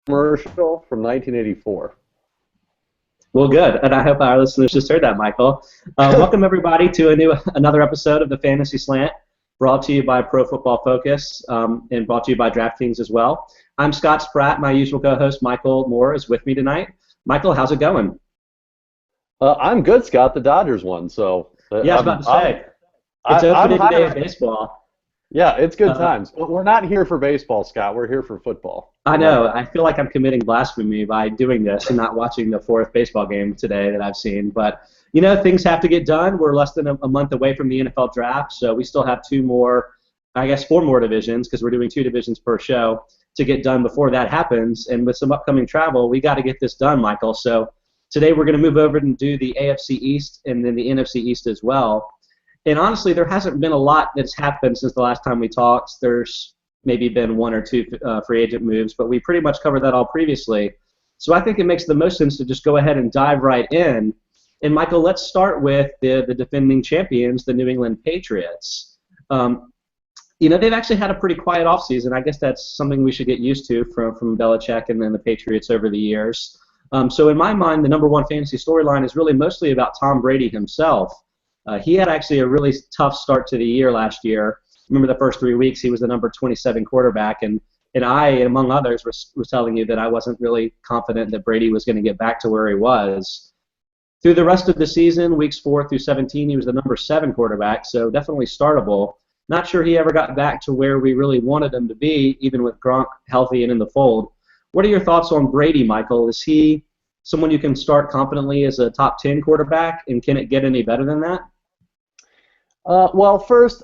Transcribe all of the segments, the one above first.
commercial from 1984. Well, good, and I hope our listeners just heard that, Michael. Welcome everybody to another episode of the Fantasy Slant, brought to you by Pro Football Focus and brought to you by DraftKings as well. I'm Scott Spratt. My usual co-host Michael Moore is with me tonight. Michael, how's it going? I'm good, Scott. The Dodgers won, so Yeah, I was about to say it's opening day of baseball. Yeah, it's good times. But we're not here for baseball, Scott. We're here for football. I know. I feel like I'm committing blasphemy by doing this and not watching the fourth baseball game today that I've seen. But, you know, things have to get done. We're less than a month away from the NFL draft, so we still have four more divisions because we're doing two divisions per show to get done before that happens. And with some upcoming travel, we got to get this done, Michael. So today we're going to move over and do the AFC East and then the NFC East as well. And honestly, there hasn't been a lot that's happened since the last time we talked. There's maybe been one or two free agent moves, but we pretty much covered that all previously. So I think it makes the most sense to just go ahead and dive right in. And Michael, let's start with the defending champions, the New England Patriots. They've actually had a pretty quiet offseason. I guess that's something we should get used to from Belichick and then the Patriots over the years. So in my mind, the number one fantasy storyline is really mostly about Tom Brady himself. He had actually a really tough start to the year last year. Remember the first 3 weeks, he was the number 27 quarterback, and I, among others, was telling you that I wasn't really confident that Brady was going to get back to where he was. Through the rest of the season, weeks 4 through 17, he was the number 7 quarterback, so definitely startable. Not sure he ever got back to where we really wanted him to be, even with Gronk healthy and in the fold. What are your thoughts on Brady, Michael? Is he someone you can start confidently as a top 10 quarterback, and can it get any better than that? Well, first,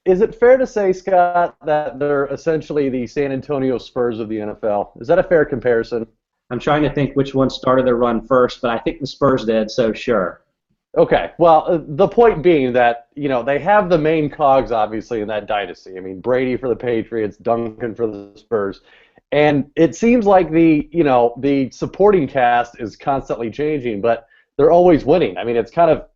is it fair to say, Scott, that they're essentially the San Antonio Spurs of the NFL? Is that a fair comparison? I'm trying to think which one started their run first, but I think the Spurs did, so sure. Okay. Well, the point being that, they have the main cogs, obviously, in that dynasty. I mean, Brady for the Patriots, Duncan for the Spurs. And it seems like the supporting cast is constantly changing, but they're always winning. I mean, it's kind of,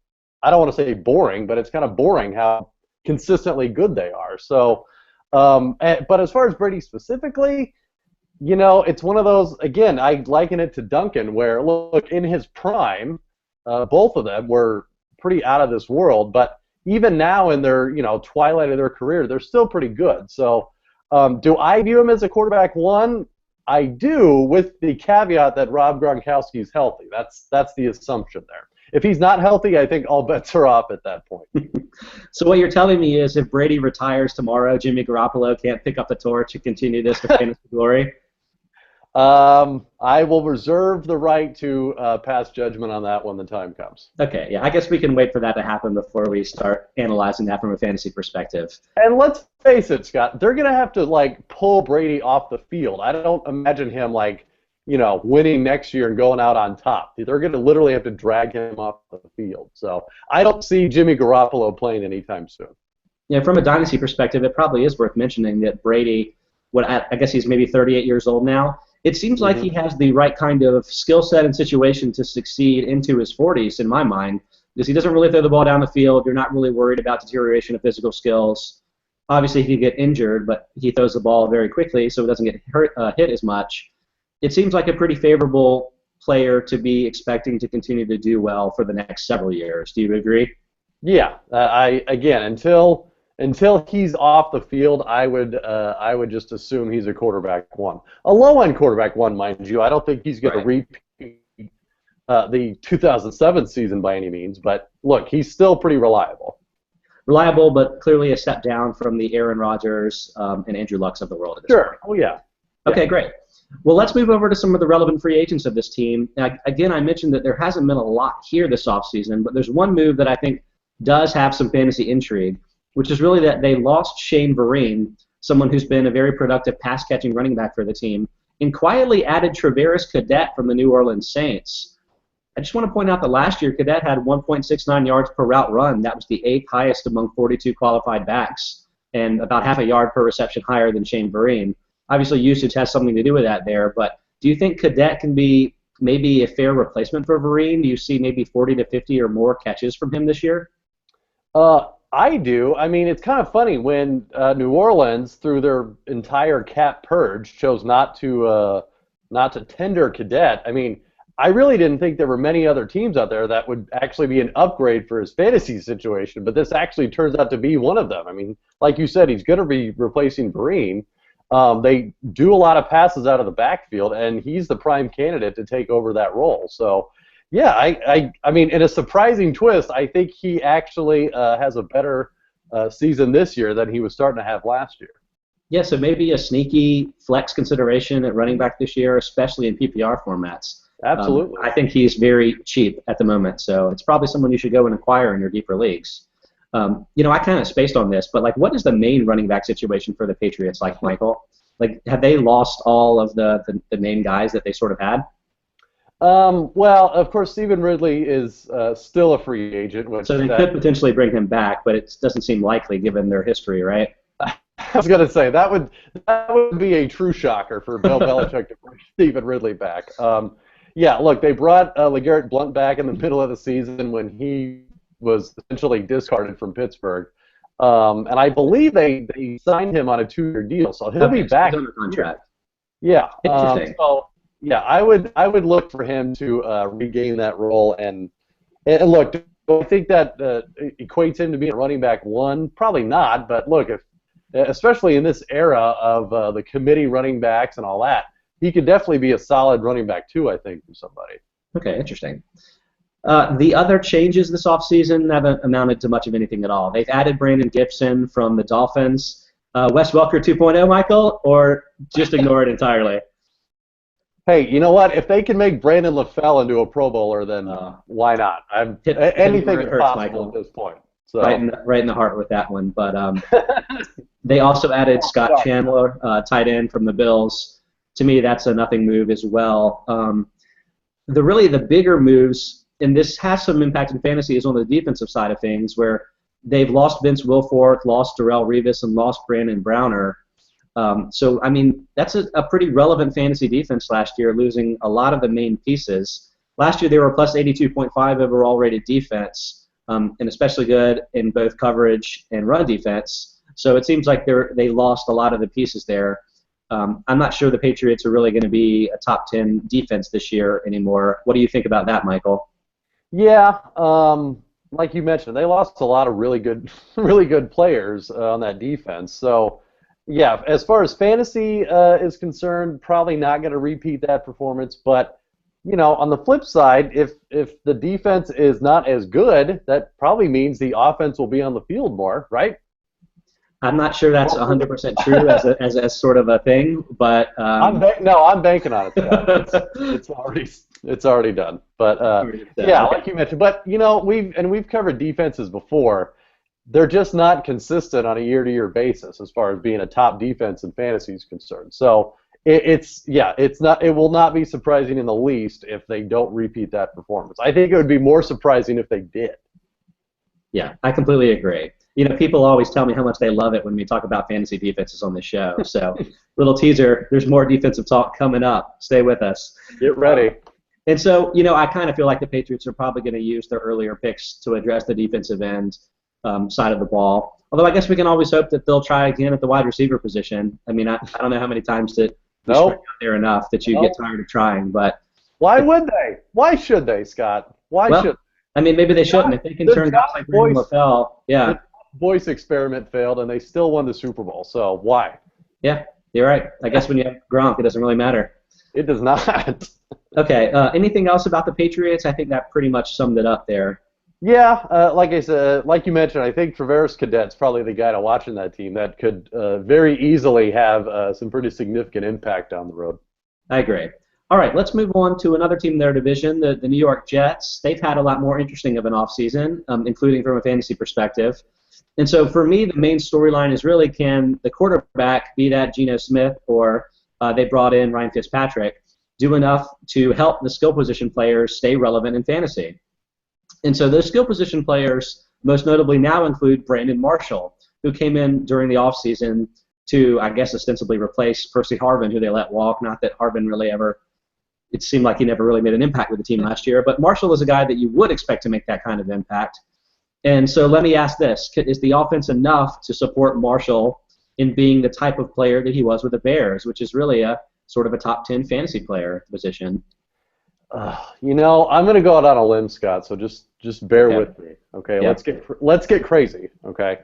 I don't want to say boring, but it's kind of boring how consistently good they are. So, but as far as Brady specifically, it's one of those, again, I liken it to Duncan, where, look, in his prime, both of them were pretty out of this world, but even now in their, twilight of their career, they're still pretty good. So, do I view him as a quarterback one? I do, with the caveat that Rob Gronkowski is healthy. That's the assumption there. If he's not healthy, I think all bets are off at that point. So what you're telling me is if Brady retires tomorrow, Jimmy Garoppolo can't pick up the torch and continue this to fantasy glory? I will reserve the right to pass judgment on that when the time comes. Okay, yeah, I guess we can wait for that to happen before we start analyzing that from a fantasy perspective. And let's face it, Scott, they're going to have to, pull Brady off the field. I don't imagine him, winning next year and going out on top. They're going to literally have to drag him off the field. So I don't see Jimmy Garoppolo playing anytime soon. Yeah, from a dynasty perspective, it probably is worth mentioning that Brady, I guess he's maybe 38 years old now. It seems like he has the right kind of skill set and situation to succeed into his 40s, in my mind, because he doesn't really throw the ball down the field. You're not really worried about deterioration of physical skills. Obviously, he could get injured, but he throws the ball very quickly, so it doesn't get hit as much. It seems like a pretty favorable player to be expecting to continue to do well for the next several years. Do you agree? Yeah. Until he's off the field, I would just assume he's a quarterback one. A low-end quarterback one, mind you. I don't think he's going to repeat the 2007 season by any means, but look, he's still pretty reliable. Reliable, but clearly a step down from the Aaron Rodgers and Andrew Lucks of the world at this point. Oh, yeah. Okay, great. Well, let's move over to some of the relevant free agents of this team. Now, again, I mentioned that there hasn't been a lot here this offseason, but there's one move that I think does have some fantasy intrigue, which is really that they lost Shane Vereen, someone who's been a very productive pass-catching running back for the team, and quietly added Travaris Cadet from the New Orleans Saints. I just want to point out that last year, Cadet had 1.69 yards per route run. That was the 8th highest among 42 qualified backs, and about half a yard per reception higher than Shane Vereen. Obviously, usage has something to do with that there, but do you think Cadet can be maybe a fair replacement for Vereen? Do you see maybe 40 to 50 or more catches from him this year? I do. I mean, it's kind of funny when New Orleans, through their entire cap purge, chose not to not to tender cadet. I mean, I really didn't think there were many other teams out there that would actually be an upgrade for his fantasy situation, but this actually turns out to be one of them. I mean, like you said, he's going to be replacing Breen. They do a lot of passes out of the backfield, and he's the prime candidate to take over that role. So, yeah, I mean, in a surprising twist, I think he actually has a better season this year than he was starting to have last year. Yeah, so maybe a sneaky flex consideration at running back this year, especially in PPR formats. Absolutely. I think he's very cheap at the moment, so it's probably someone you should go and acquire in your deeper leagues. I kind of spaced on this, but like, what is the main running back situation for the Patriots like, Michael? Like, have they lost all of the main guys that they sort of had? Well, of course, Stephen Ridley is still a free agent. So they could potentially bring him back, but it doesn't seem likely given their history, right? I was going to say that would be a true shocker for Bill Belichick to bring Stephen Ridley back. Yeah, look, they brought LeGarrette Blount back in the middle of the season when he was essentially discarded from Pittsburgh, and I believe they signed him on a 2-year deal, so he'll be back. He's under contract. Yeah. Interesting. So yeah, I would look for him to regain that role, and look, do I think that equates him to being a running back 1? Probably not, but look, especially in this era of the committee running backs and all that, he could definitely be a solid running back 2, I think, for somebody. Okay, interesting. The other changes this offseason haven't amounted to much of anything at all. They've added Brandon Gibson from the Dolphins. Wes Welker 2.0, Michael, or just ignore it entirely? Hey, you know what? If they can make Brandon LaFell into a Pro Bowler, then why not? Anything is possible Michael. At this point. So. Right in the heart with that one. But they also added Scott Chandler, tight end from the Bills. To me, that's a nothing move as well. The bigger moves, and this has some impact in fantasy, is on the defensive side of things, where they've lost Vince Wilfork, lost Darrelle Revis, and lost Brandon Browner. So, I mean, that's a pretty relevant fantasy defense last year, losing a lot of the main pieces. Last year, they were a plus 82.5 overall rated defense, and especially good in both coverage and run defense. So it seems like they lost a lot of the pieces there. I'm not sure the Patriots are really going to be a top 10 defense this year anymore. What do you think about that, Michael? Yeah, like you mentioned, they lost a lot of really good players on that defense. So, yeah, as far as fantasy is concerned, probably not going to repeat that performance. But, on the flip side, if the defense is not as good, that probably means the offense will be on the field more, right? I'm not sure that's 100% true as sort of a thing, but I'm banking on it. It's already done. But yeah, like you mentioned. But we've covered defenses before. They're just not consistent on a year-to-year basis as far as being a top defense in fantasy is concerned. So it will not be surprising in the least if they don't repeat that performance. I think it would be more surprising if they did. Yeah, I completely agree. People always tell me how much they love it when we talk about fantasy defenses on the show. So, little teaser, there's more defensive talk coming up. Stay with us. Get ready. And so, I kind of feel like the Patriots are probably going to use their earlier picks to address the defensive end side of the ball. Although I guess we can always hope that they'll try again at the wide receiver position. I mean, I don't know how many times that out there enough that you get tired of trying. But why would they? Why should they, Scott? Should? I mean, maybe they shouldn't. If they can turn guys like Brandon LaFell, yeah. Voice experiment failed, and they still won the Super Bowl. So why? Yeah, you're right. I guess when you have Gronk, it doesn't really matter. It does not. Okay. Anything else about the Patriots? I think that pretty much summed it up there. Yeah, like I said, like you mentioned, I think Travaris Cadet's probably the guy to watch in that team that could very easily have some pretty significant impact down the road. I agree. All right, let's move on to another team in their division, the New York Jets. They've had a lot more interesting of an offseason, including from a fantasy perspective. And so for me, the main storyline is really, can the quarterback, be that Geno Smith or they brought in Ryan Fitzpatrick, do enough to help the skill position players stay relevant in fantasy? And so those skill position players most notably now include Brandon Marshall, who came in during the offseason to, I guess, ostensibly replace Percy Harvin, who they let walk. Not that Harvin really ever, it seemed like he never really made an impact with the team last year, but Marshall is a guy that you would expect to make that kind of impact. And so let me ask this. Is the offense enough to support Marshall in being the type of player that he was with the Bears, which is really a sort of a top 10 fantasy player at the position. I'm going to go out on a limb, Scott. So just bear with me. Okay, Yeah. let's get crazy. Okay,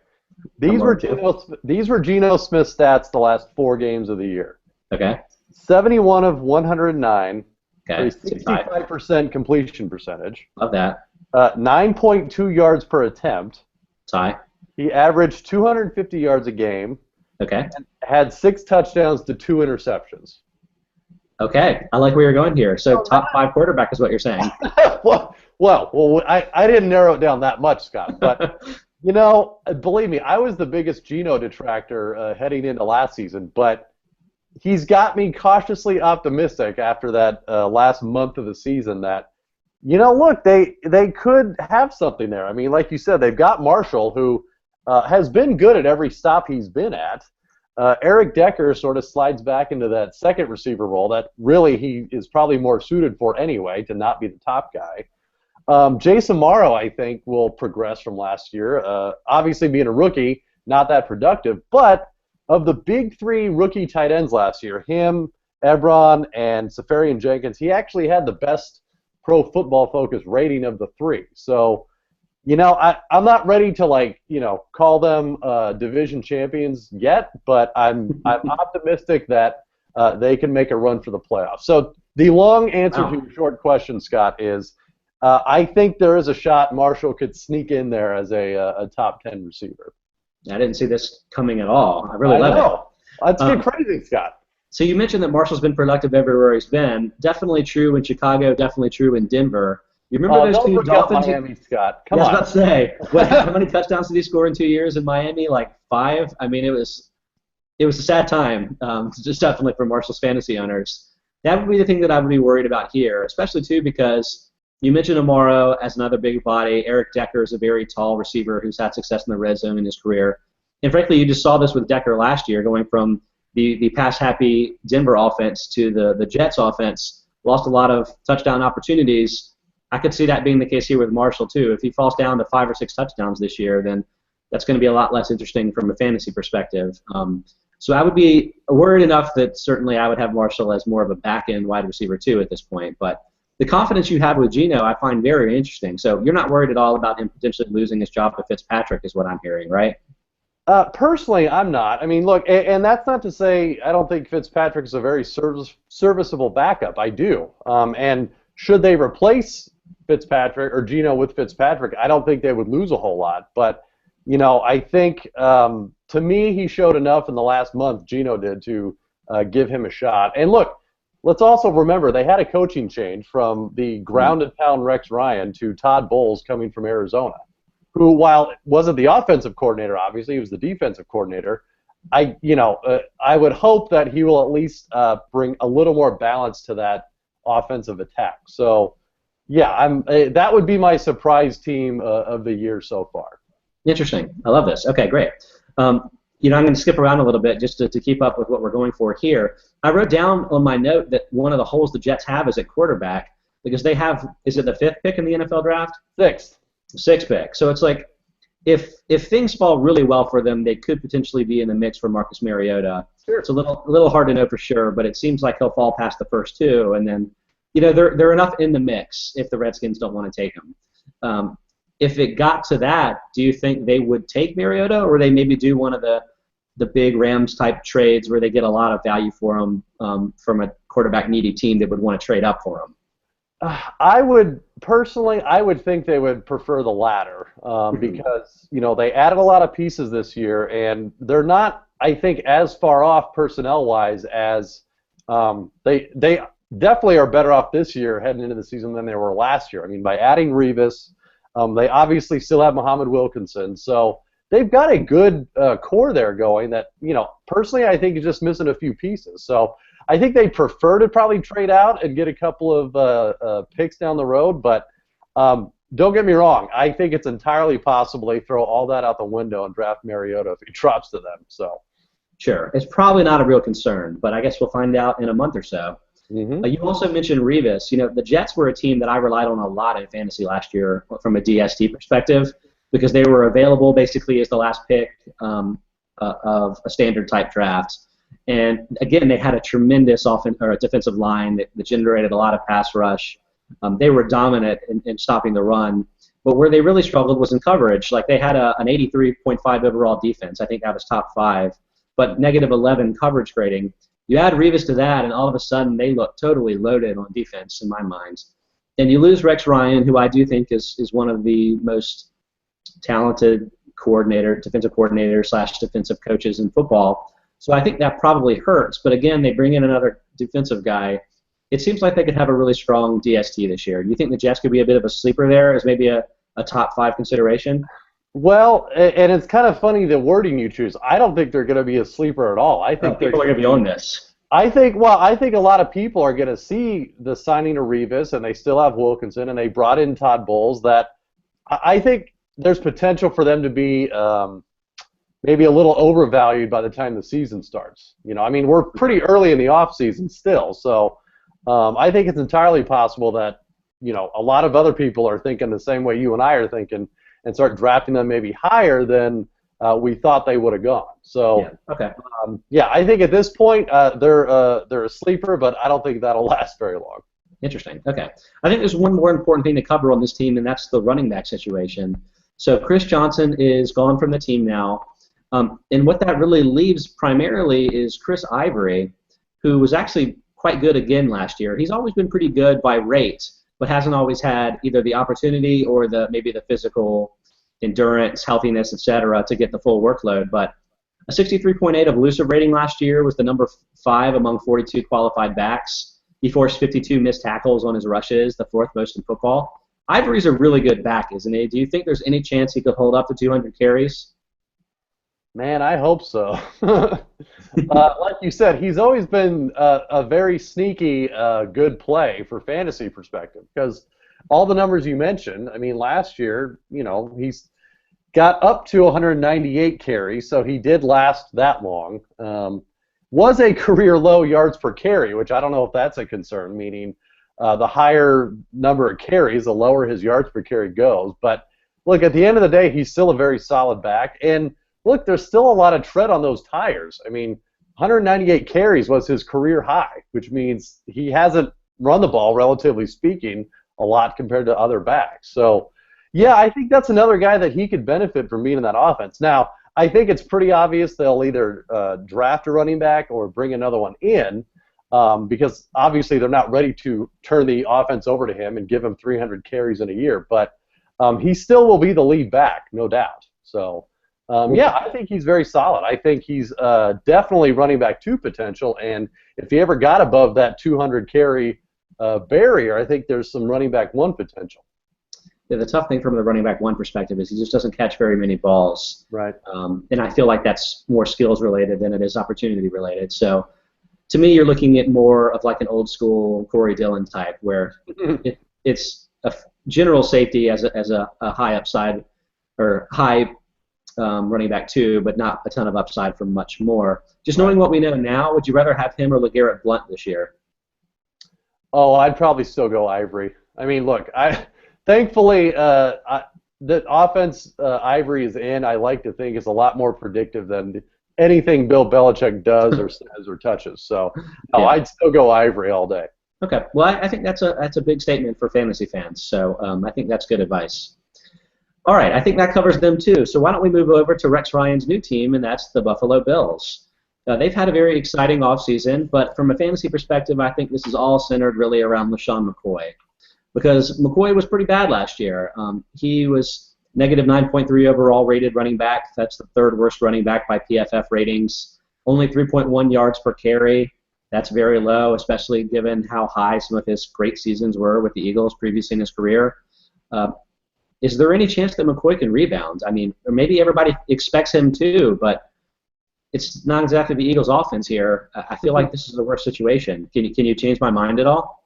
these were Geno Smith's stats the last 4 games of the year. Okay. 71 of 109. Okay. 65% completion percentage. Love that. 9.2 yards per attempt. Tie. He averaged 250 yards a game. Okay. And had 6 touchdowns to 2 interceptions. Okay, I like where you're going here. So top 5 quarterback is what you're saying. well, I didn't narrow it down that much, Scott. But believe me, I was the biggest Geno detractor heading into last season. But he's got me cautiously optimistic after that last month of the season. That look, they could have something there. I mean, like you said, they've got Marshall, who has been good at every stop he's been at. Eric Decker sort of slides back into that second receiver role that really he is probably more suited for anyway, to not be the top guy. Jason Morrow, I think, will progress from last year. Obviously, being a rookie, not that productive. But of the big 3 rookie tight ends last year, him, Ebron, and Safarian Jenkins, he actually had the best Pro Football Focus rating of the 3. So, I'm not ready to call them division champions yet, but I'm optimistic that they can make a run for the playoffs. So the long answer to your short question, Scott, is I think there is a shot Marshall could sneak in there as a top 10 receiver. I didn't see this coming at all. I really love it. Let's get crazy, Scott. So you mentioned that Marshall's been productive everywhere he's been. Definitely true in Chicago. Definitely true in Denver. You remember those 2 Dolphins? Miami, Scott. Come on. I was about to say, how many touchdowns did he score in 2 years in Miami? Like 5. I mean, it was a sad time, just definitely for Marshall's fantasy owners. That would be the thing that I would be worried about here, especially too because you mentioned Amaro as another big body. Eric Decker is a very tall receiver who's had success in the red zone in his career. And frankly, you just saw this with Decker last year, going from the pass-happy Denver offense to the Jets offense. Lost a lot of touchdown opportunities. I could see that being the case here with Marshall, too. If he falls down to 5 or 6 touchdowns this year, then that's going to be a lot less interesting from a fantasy perspective. So I would be worried enough that certainly I would have Marshall as more of a back-end wide receiver, too, at this point. But the confidence you have with Geno I find very interesting. So you're not worried at all about him potentially losing his job to Fitzpatrick is what I'm hearing, right? Personally, I'm not. I mean, look, and that's not to say I don't think Fitzpatrick is a very serviceable backup. I do. And should they replace Fitzpatrick or Geno with Fitzpatrick, I don't think they would lose a whole lot. But, I think to me he showed enough in the last month, Geno did, to give him a shot. And look, let's also remember they had a coaching change from the ground-and-pound Rex Ryan to Todd Bowles coming from Arizona, who, while wasn't the offensive coordinator, obviously, he was the defensive coordinator. I would hope that he will at least bring a little more balance to that offensive attack. So, yeah, that would be my surprise team of the year so far. Interesting. I love this. Okay, great. I'm going to skip around a little bit just to keep up with what we're going for here. I wrote down on my note that one of the holes the Jets have is at quarterback because they have, is it the 5th pick in the NFL draft? 6th. 6th pick. So it's like if things fall really well for them, they could potentially be in the mix for Marcus Mariota. Sure. It's a little hard to know for sure, but it seems like he'll fall past the first 2, and then they're enough in the mix if the Redskins don't want to take him. If it got to that, do you think they would take Mariota, or they maybe do one of the big Rams type trades where they get a lot of value for him from a quarterback needy team that would want to trade up for him? I would think they would prefer the latter because they added a lot of pieces this year, and they're not, I think, as far off personnel-wise as they definitely are better off this year heading into the season than they were last year. I mean, by adding Revis, they obviously still have Muhammad Wilkinson, so they've got a good core there going that, personally I think is just missing a few pieces. So I think they prefer to probably trade out and get a couple of picks down the road, but don't get me wrong. I think it's entirely possible they throw all that out the window and draft Mariota if he drops to them. So, sure. It's probably not a real concern, but I guess we'll find out in a month or so. Mm-hmm. You also mentioned Revis. The Jets were a team that I relied on a lot in fantasy last year from a DST perspective because they were available basically as the last pick of a standard type draft. And again, they had a tremendous defensive line that generated a lot of pass rush. They were dominant in stopping the run. But where they really struggled was in coverage. Like they had an 83.5 overall defense. I think that was top 5. But negative 11 coverage grading. You add Revis to that, and all of a sudden they look totally loaded on defense in my mind. And you lose Rex Ryan, who I do think is one of the most talented defensive coordinator / defensive coaches in football. So I think that probably hurts. But again, they bring in another defensive guy. It seems like they could have a really strong DST this year. Do you think the Jets could be a bit of a sleeper there as maybe a top 5 consideration? Well, and it's kind of funny the wording you choose. I don't think they're going to be a sleeper at all. I think people are going to be on this. I think a lot of people are going to see the signing of Revis, and they still have Wilkinson, and they brought in Todd Bowles. That I think there's potential for them to be maybe a little overvalued by the time the season starts. I mean, we're pretty early in the off season still, so I think it's entirely possible that a lot of other people are thinking the same way you and I are thinking, and start drafting them maybe higher than we thought they would have gone. So, I think at this point they're a sleeper, but I don't think that'll last very long. Interesting. Okay. I think there's one more important thing to cover on this team, and that's the running back situation. So Chris Johnson is gone from the team now, and what that really leaves primarily is Chris Ivory, who was actually quite good again last year. He's always been pretty good by rate, but hasn't always had either the opportunity or maybe the physical endurance, healthiness, etc., to get the full workload. But a 63.8 of elusive rating last year was the number 5 among 42 qualified backs. He forced 52 missed tackles on his rushes, the 4th most in football. Ivory's a really good back, isn't he? Do you think there's any chance he could hold up to 200 carries? Man, I hope so. Like you said, he's always been a very sneaky good play for fantasy perspective, because all the numbers you mentioned, I mean, last year, he's got up to 198 carries, so he did last that long. Was a career low yards per carry, which I don't know if that's a concern, meaning the higher number of carries, the lower his yards per carry goes. But look, at the end of the day, he's still a very solid back. And look, there's still a lot of tread on those tires. I mean, 198 carries was his career high, which means he hasn't run the ball, relatively speaking, a lot compared to other backs. So, yeah, I think that's another guy that he could benefit from being in that offense. Now, I think it's pretty obvious they'll either draft a running back or bring another one in, because obviously they're not ready to turn the offense over to him and give him 300 carries in a year. But he still will be the lead back, no doubt. So, I think he's very solid. I think he's definitely running back 2 potential, and if he ever got above that 200 carry barrier, I think there's some running back 1 potential. Yeah, the tough thing from the running back 1 perspective is he just doesn't catch very many balls. Right. And I feel like that's more skills related than it is opportunity related. So to me, you're looking at more of like an old school Corey Dillon type, where it's a general safety as a high upside or high running back 2, but not a ton of upside for much more. Just knowing what we know now, would you rather have him or LeGarrette Blount this year? Oh, I'd probably still go Ivory. I mean, look, thankfully, the offense Ivory is in, I like to think, is a lot more predictive than anything Bill Belichick does or says or touches. So, I'd still go Ivory all day. Okay. Well, I think that's a big statement for fantasy fans. So I think that's good advice. All right. I think that covers them too. So why don't we move over to Rex Ryan's new team, and that's the Buffalo Bills. They've had a very exciting offseason, but from a fantasy perspective, I think this is all centered really around LaShawn McCoy, because McCoy was pretty bad last year. He was negative 9.3 overall rated running back. That's the 3rd worst running back by PFF ratings. Only 3.1 yards per carry. That's very low, especially given how high some of his great seasons were with the Eagles previously in his career. Is there any chance that McCoy can rebound? I mean, or maybe everybody expects him to, but it's not exactly the Eagles' offense here. I feel like this is the worst situation. Can you change my mind at all?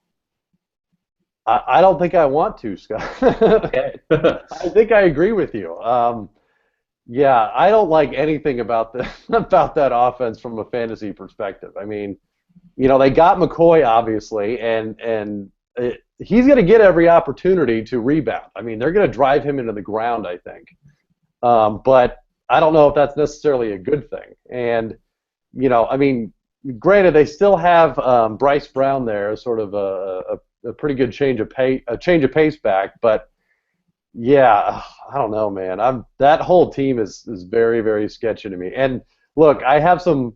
I don't think I want to, Scott. Okay. I think I agree with you. I don't like anything about that offense from a fantasy perspective. I mean, they got McCoy obviously, and he's going to get every opportunity to rebound. I mean, they're going to drive him into the ground, I think. But I don't know if that's necessarily a good thing. And, I mean, granted, they still have Bryce Brown there, sort of a pretty good change of pace back, but yeah, I don't know, man. That whole team is very, very sketchy to me. And look, I have some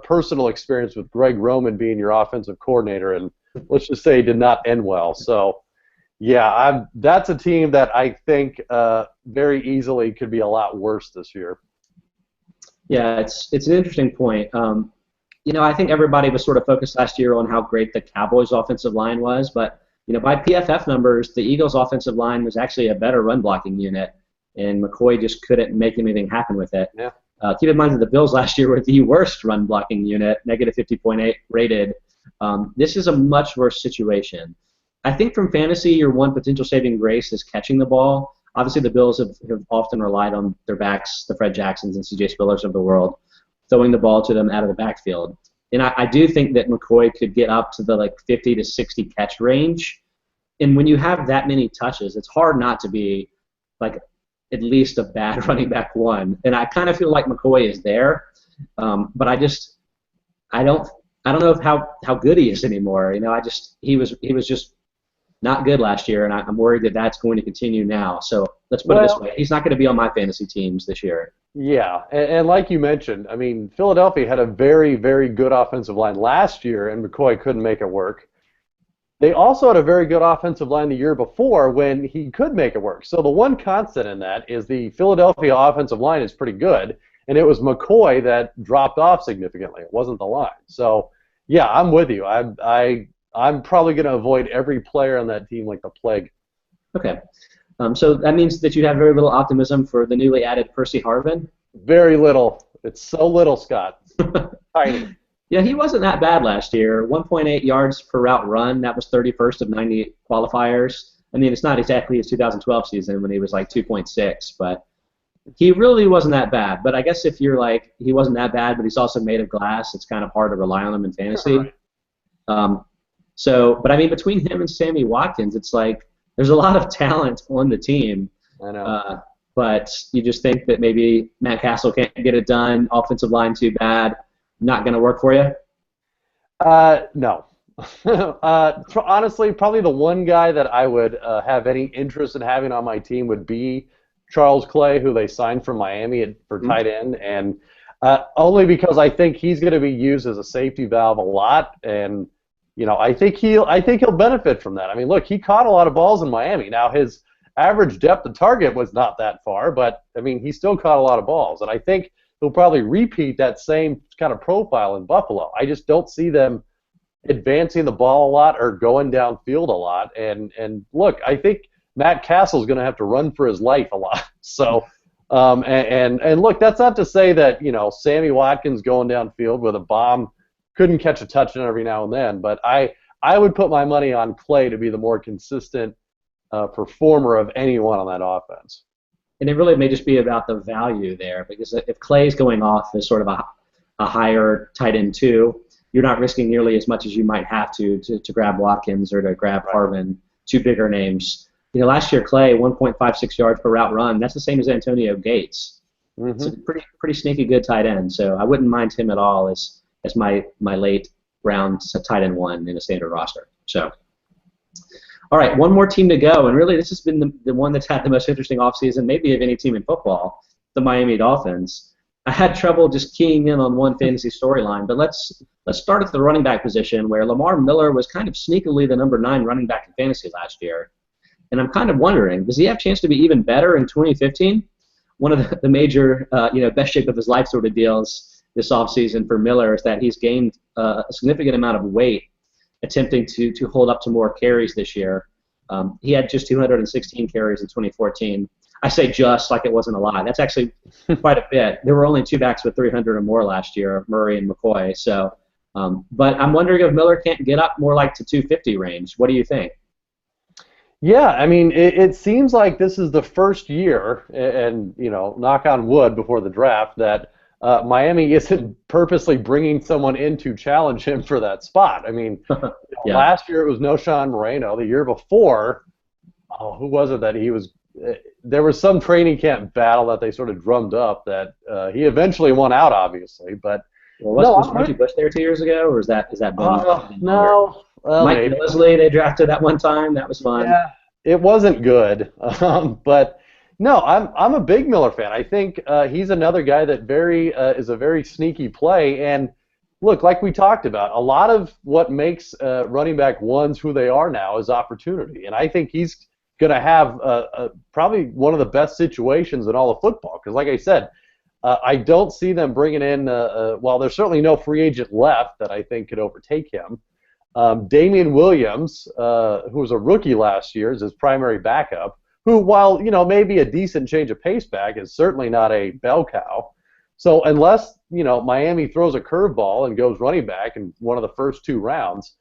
personal experience with Greg Roman being your offensive coordinator, and let's just say it did not end well. So yeah, that's a team that I think very easily could be a lot worse this year. Yeah, it's an interesting point. I think everybody was sort of focused last year on how great the Cowboys' offensive line was, but by PFF numbers, the Eagles' offensive line was actually a better run blocking unit, and McCoy just couldn't make anything happen with it. Yeah. Keep in mind that the Bills last year were the worst run blocking unit, negative 50.8 rated. This is a much worse situation. I think from fantasy, your one potential saving grace is catching the ball. Obviously, the Bills have often relied on their backs, the Fred Jacksons and C.J. Spillers of the world, throwing the ball to them out of the backfield. And I do think that McCoy could get up to the 50 to 60 catch range. And when you have that many touches, it's hard not to be at least a bad running back one. And I kind of feel like McCoy is there, but I don't know how good he is anymore. He was just not good last year, and I'm worried that that's going to continue now. So let's put it this way: he's not going to be on my fantasy teams this year. Yeah, and like you mentioned, I mean, Philadelphia had a very, very good offensive line last year, and McCoy couldn't make it work. They also had a very good offensive line the year before when he could make it work. So the one constant in that is the Philadelphia offensive line is pretty good, and it was McCoy that dropped off significantly. It wasn't the line. So, yeah, I'm with you. I'm probably going to avoid every player on that team like the plague. Okay. So that means that you have very little optimism for the newly added Percy Harvin? Very little. It's so little, Scott. Tiny. Yeah, he wasn't that bad last year. 1.8 yards per route run. That was 31st of 90 qualifiers. I mean, it's not exactly his 2012 season when he was 2.6, but he really wasn't that bad. But I guess if you're he wasn't that bad, but he's also made of glass, it's kind of hard to rely on him in fantasy. Right. But I mean, between him and Sammy Watkins, it's there's a lot of talent on the team. I know. But you just think that maybe Matt Castle can't get it done, offensive line too bad, not going to work for you? No. Honestly, probably the one guy that I would have any interest in having on my team would be Charles Clay, who they signed from Miami for tight end, and only because I think he's going to be used as a safety valve a lot, and I think he'll benefit from that. I mean, look, he caught a lot of balls in Miami. Now his average depth of target was not that far, but I mean, he still caught a lot of balls, and I think he'll probably repeat that same kind of profile in Buffalo. I just don't see them advancing the ball a lot or going downfield a lot. And look, I think Matt Castle's going to have to run for his life a lot. So, and look, that's not to say that Sammy Watkins going downfield with a bomb couldn't catch a touchdown every now and then, but I would put my money on Clay to be the more consistent performer of anyone on that offense. And it really may just be about the value there, because if Clay's going off as sort of a higher tight end 2, you're not risking nearly as much as you might have to grab Watkins or to grab Harvin, 2 bigger names. Last year Clay, 1.56 yards per route run. That's the same as Antonio Gates. Mm-hmm. It's a pretty sneaky good tight end, so I wouldn't mind him at all as my late round tight end 1 in a standard roster. So, all right, one more team to go, and really this has been the one that's had the most interesting offseason maybe of any team in football, the Miami Dolphins. I had trouble just keying in on one fantasy storyline, but let's start at the running back position, where Lamar Miller was kind of sneakily the number 9 running back in fantasy last year. And I'm kind of wondering, does he have a chance to be even better in 2015? One of the major, best shape of his life sort of deals this offseason for Miller is that he's gained a significant amount of weight attempting to hold up to more carries this year. He had just 216 carries in 2014. I say just like it wasn't a lot. That's actually quite a bit. There were only 2 backs with 300 or more last year, Murray and McCoy. So, but I'm wondering if Miller can't get up more to 250 range. What do you think? Yeah, I mean, it seems like this is the first year, and knock on wood before the draft, that Miami isn't purposely bringing someone in to challenge him for that spot. I mean, yeah. Last year it was Noshawn Moreno. The year before, who was it that he was? There was some training camp battle that they sort of drummed up that he eventually won out, obviously. But Well, No, was Reggie Bush there 2 years ago, or is that been longer? no, well, Mike maybe. Leslie they drafted that one time. That was fun. Yeah, it wasn't good. But no, I'm a big Miller fan. I think he's another guy that is a very sneaky play. And look, like we talked about, a lot of what makes running back ones who they are now is opportunity. And I think he's going to have probably one of the best situations in all of football. Because, like I said, I don't see them bringing in. Well, there's certainly no free agent left that I think could overtake him. Damian Williams, who was a rookie last year, is his primary backup, who, while maybe a decent change of pace back, is certainly not a bell cow. So unless Miami throws a curveball and goes running back in one of the first 2 rounds,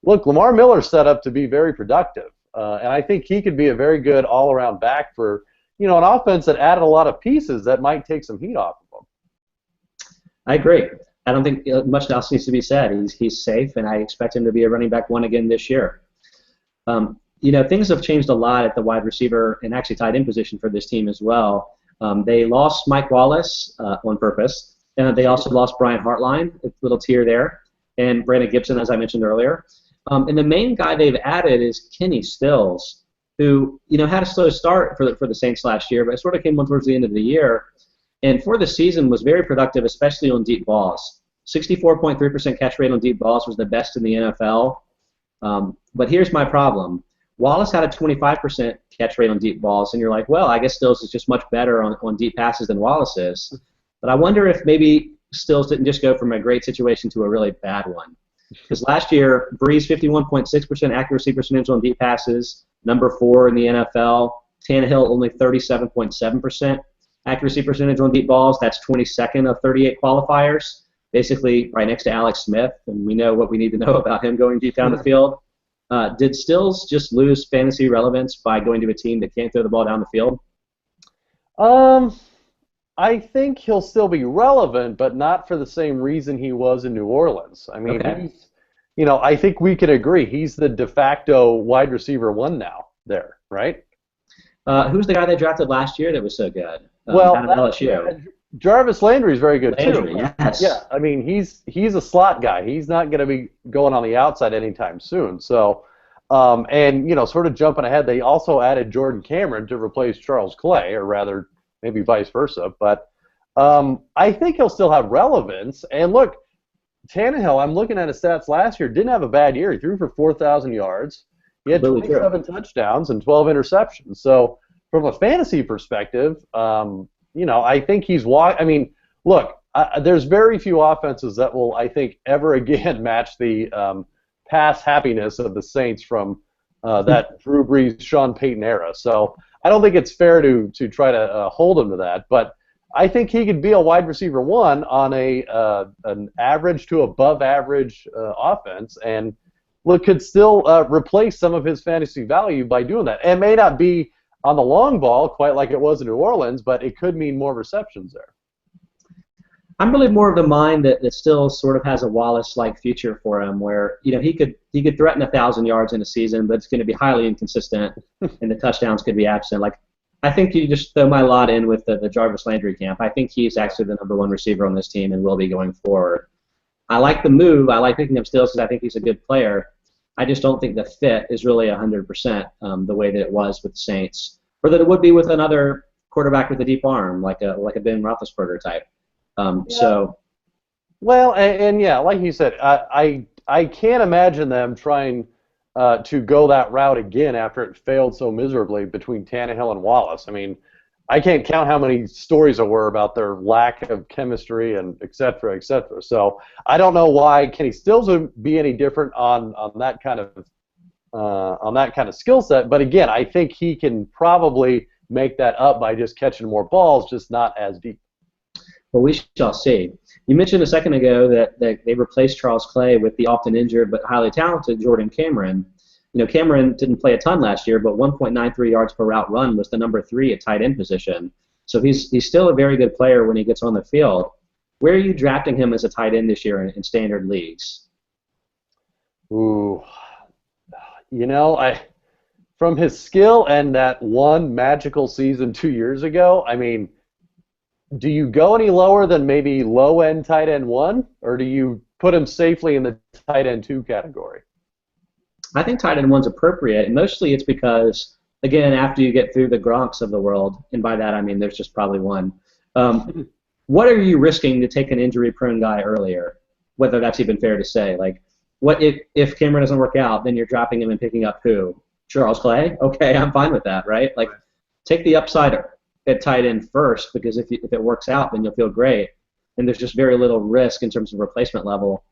look, Lamar Miller's set up to be very productive, and I think he could be a very good all-around back for an offense that added a lot of pieces that might take some heat off of them. I agree. I don't think much else needs to be said. He's safe, and I expect him to be a running back one again this year. Things have changed a lot at the wide receiver and actually tight end position for this team as well. They lost Mike Wallace on purpose, and they also lost Brian Hartline, a little tier there, and Brandon Gibson, as I mentioned earlier. And the main guy they've added is Kenny Stills, who had a slow start for the Saints last year, but it sort of came on towards the end of the year. And for the season was very productive, especially on deep balls. 64.3% catch rate on deep balls was the best in the NFL. But here's my problem. Wallace had a 25% catch rate on deep balls, and you're like, well, I guess Stills is just much better on deep passes than Wallace is. But I wonder if maybe Stills didn't just go from a great situation to a really bad one. Because last year, Breeze 51.6% accuracy percentage on deep passes, number 4 in the NFL. Tannehill only 37.7% accuracy percentage on deep balls. That's 22nd of 38 qualifiers, basically right next to Alex Smith, and we know what we need to know about him going deep down the field. Did Stills just lose fantasy relevance by going to a team that can't throw the ball down the field? I think he'll still be relevant, but not for the same reason he was in New Orleans. I mean, Okay. I think we can agree he's the de facto wide receiver one now there, right? Who's the guy they drafted last year that was so good? Well, out of LSU. Jarvis Landry is very good Landry, too. yes. Yeah, I mean he's a slot guy. He's not going to be going on the outside anytime soon. So, and sort of jumping ahead, they also added Jordan Cameron to replace Charles Clay, or rather maybe vice versa. But I think he'll still have relevance. And look, Tannehill, I'm looking at his stats last year, didn't have a bad year. He threw for 4,000 yards. He had 27 touchdowns and 12 interceptions. So from a fantasy perspective, I think he's I mean, look, there's very few offenses that will, I think, ever again match the past happiness of the Saints from that Drew Brees, Sean Payton era. So I don't think it's fair to try to hold him to that. But I think he could be a wide receiver one on an average to above average offense, and look, could still replace some of his fantasy value by doing that. And it may not be on the long ball quite like it was in New Orleans, but it could mean more receptions there. I'm really more of the mind that still sort of has a Wallace-like future for him, where he could threaten 1,000 yards in a season, but it's going to be highly inconsistent, and the touchdowns could be absent. Like, I think you just throw my lot in with the Jarvis Landry camp. I think he's actually the number 1 receiver on this team and will be going forward. I like the move. I like picking up Stills because I think he's a good player. I just don't think the fit is really 100% the way that it was with the Saints, or that it would be with another quarterback with a deep arm, like a Ben Roethlisberger type. Yeah. So, well, and yeah, like you said, I can't imagine them trying to go that route again after it failed so miserably between Tannehill and Wallace. I mean, I can't count how many stories there were about their lack of chemistry and et cetera, et cetera. So I don't know why Kenny Stills would be any different on that kind of skill set. But again, I think he can probably make that up by just catching more balls, just not as deep. Well, we shall see. You mentioned a second ago that they replaced Charles Clay with the often injured but highly talented Jordan Cameron. Cameron didn't play a ton last year, but 1.93 yards per route run was the number 3 at tight end position. So he's still a very good player when he gets on the field. Where are you drafting him as a tight end this year in standard leagues? Ooh, from his skill and that one magical season 2 years ago, I mean, do you go any lower than maybe low end tight end 1, or do you put him safely in the tight end 2 category? I think tight end 1's appropriate, and mostly it's because, again, after you get through the Gronks of the world, and by that I mean there's just probably one, what are you risking to take an injury-prone guy earlier? Whether that's even fair to say. Like, what if Cameron doesn't work out, then you're dropping him and picking up who? Charles Clay? Okay, I'm fine with that, right? Like, take the upside at tight end first, because if it works out, then you'll feel great. And there's just very little risk in terms of replacement level,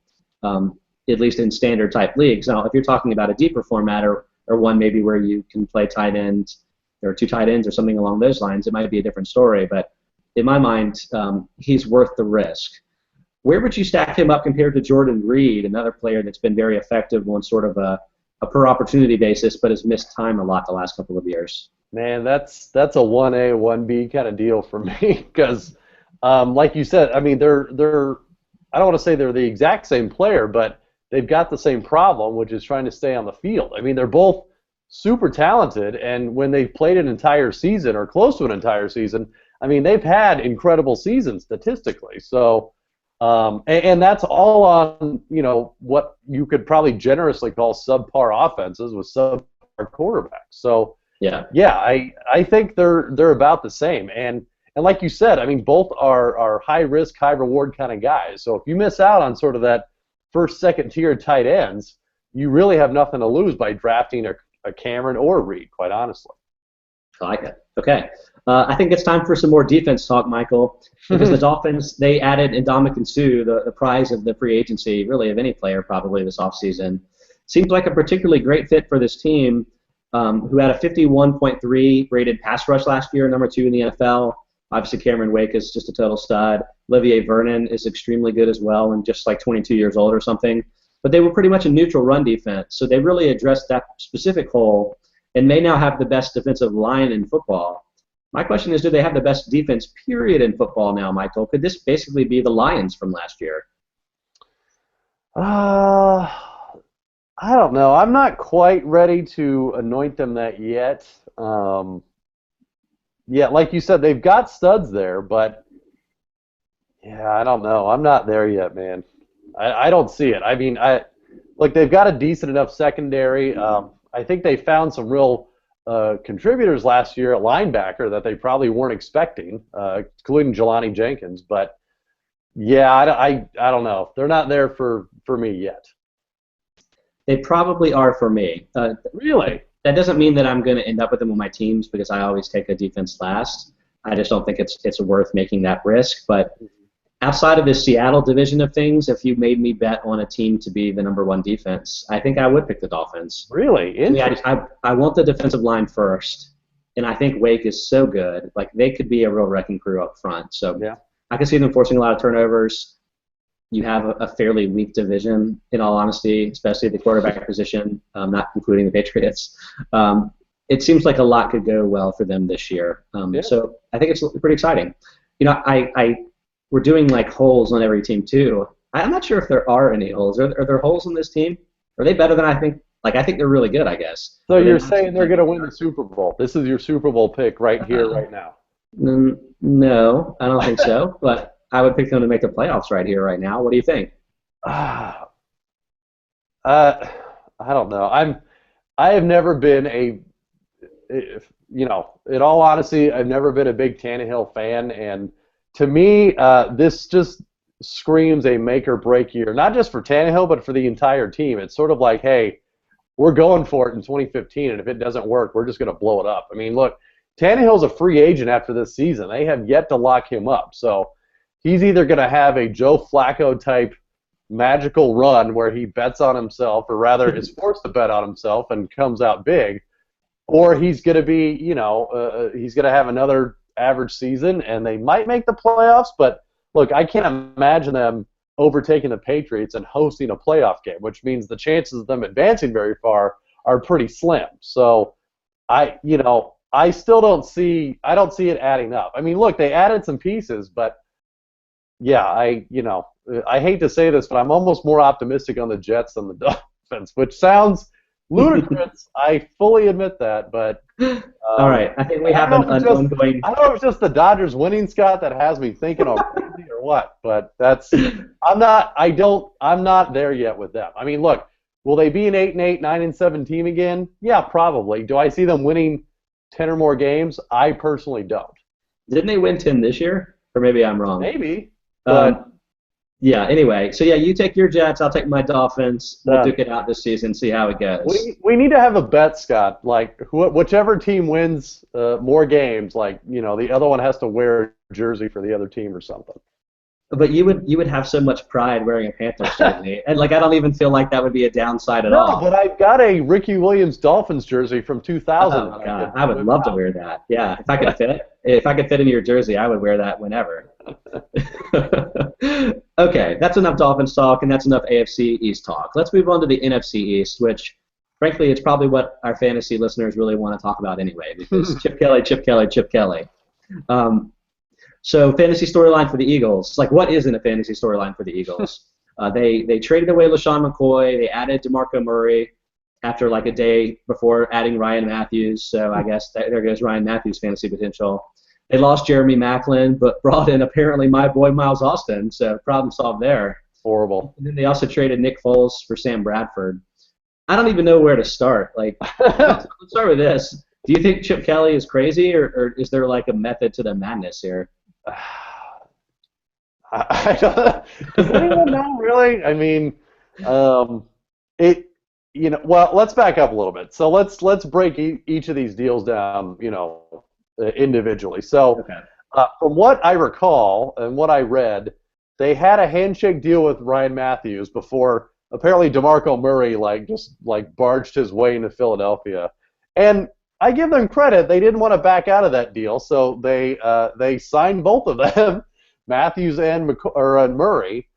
at least in standard type leagues. Now, if you're talking about a deeper format or one maybe where you can play tight end or 2 tight ends or something along those lines, it might be a different story. But in my mind, he's worth the risk. Where would you stack him up compared to Jordan Reed, another player that's been very effective on sort of a per opportunity basis, but has missed time a lot the last couple of years? Man, that's a 1A, 1B kind of deal for me because, like you said, I mean, they're I don't want to say they're the exact same player, but they've got the same problem, which is trying to stay on the field. I mean, they're both super talented, and when they've played an entire season or close to an entire season, I mean, they've had incredible seasons statistically. So, and that's all on, you know, what you could probably generously call subpar offenses with subpar quarterbacks. So, yeah, I think they're about the same. And like you said, I mean, both are high risk, high reward kind of guys. So if you miss out on sort of that first, second tier tight ends, you really have nothing to lose by drafting a Cameron or a Reed, quite honestly. I like it. Okay. I think it's time for some more defense talk, Michael, because the Dolphins, they added Ndamukong Suh, the prize of the free agency, really, of any player probably this offseason. Seems like a particularly great fit for this team, who had a 51.3 rated pass rush last year, number 2 in the NFL. Obviously, Cameron Wake is just a total stud. Olivier Vernon is extremely good as well, and just like 22 years old or something. But they were pretty much a neutral run defense, so they really addressed that specific hole and may now have the best defensive line in football. My question is, do they have the best defense, period, in football now, Michael? Could this basically be the Lions from last year? I don't know. I'm not quite ready to anoint them that yet. Yeah, like you said, they've got studs there, but yeah, I don't know. I'm not there yet, man. I don't see it. I mean, they've got a decent enough secondary. I think they found some real contributors last year at linebacker that they probably weren't expecting, including Jelani Jenkins. But yeah, I don't know. They're not there for me yet. They probably are for me. Really? That doesn't mean that I'm going to end up with them on my teams because I always take a defense last. I just don't think it's worth making that risk. But outside of the Seattle division of things, if you made me bet on a team to be the number 1 defense, I think I would pick the Dolphins. Really? Interesting. I want the defensive line first, and I think Wake is so good. Like, they could be a real wrecking crew up front. So yeah. I can see them forcing a lot of turnovers. You have a fairly weak division, in all honesty, especially at the quarterback position, not including the Patriots. It seems like a lot could go well for them this year. So I think it's pretty exciting. You know, we're doing like holes on every team too. I'm not sure if there are any holes. Are there holes in this team? Are they better than I think? Like, I think they're really good, I guess. So you're saying they're going to win the Super Bowl? This is your Super Bowl pick right here, right now? No, I don't think so. But I would pick them to make the playoffs right here, right now. What do you think? I don't know. I have never been in all honesty, I've never been a big Tannehill fan, and to me, this just screams a make or break year, not just for Tannehill, but for the entire team. It's sort of like, hey, we're going for it in 2015, and if it doesn't work, we're just going to blow it up. I mean, look, Tannehill's a free agent after this season. They have yet to lock him up, so he's either going to have a Joe Flacco type magical run where he bets on himself, or rather is forced to bet on himself and comes out big, or he's going to be, he's going to have another average season and they might make the playoffs. But look, I can't imagine them overtaking the Patriots and hosting a playoff game, which means the chances of them advancing very far are pretty slim. So I still don't see it adding up. I mean, look, they added some pieces, but yeah, I hate to say this, but I'm almost more optimistic on the Jets than the Dolphins, which sounds ludicrous. I fully admit that, but All right. I think we I don't have know if it's an just ongoing. I don't know if it's just the Dodgers winning, Scott, that has me thinking I'm crazy or what. But I'm not there yet with them. I mean, look, will they be an 8-8, 9-7 team again? Yeah, probably. Do I see them winning 10 or more games? I personally don't. Didn't they win 10 this year? Or maybe I'm wrong. Maybe, but Um, yeah. Anyway, so yeah, you take your Jets. I'll take my Dolphins. We'll done. duke it out this season. See how it goes. We need to have a bet, Scott. Like whichever team wins more games, like the other one has to wear a jersey for the other team or something. But you would have so much pride wearing a Panthers jersey, and like I don't even feel like that would be a downside at No, all. but I've got a Ricky Williams Dolphins jersey from 2000. Oh God, I would love to wear that. Yeah, if I could fit into your jersey, I would wear that whenever. Okay, that's enough Dolphins talk, and that's enough AFC East talk. Let's move on to the NFC East, which, frankly, it's probably what our fantasy listeners really want to talk about anyway, because Chip Kelly, Chip Kelly, Chip Kelly. Um, so fantasy storyline for the Eagles. Like, what isn't a fantasy storyline for the Eagles? They traded away LaShawn McCoy. They added DeMarco Murray after like a day before adding Ryan Matthews. So I guess there goes Ryan Matthews' fantasy potential. They lost Jeremy Maclin, but brought in apparently my boy Miles Austin. So problem solved there. Horrible. And then they also traded Nick Foles for Sam Bradford. I don't even know where to start. Like, let's start with this. Do you think Chip Kelly is crazy, or is there like a method to the madness here? I don't, does anyone know really? I mean, it. Well, let's back up a little bit. So let's break each of these deals down, individually. So, Okay. from what I recall and what I read, they had a handshake deal with Ryan Matthews before apparently DeMarco Murray just barged his way into Philadelphia, and I give them credit. They didn't want to back out of that deal, so they signed both of them, Matthews and Murray,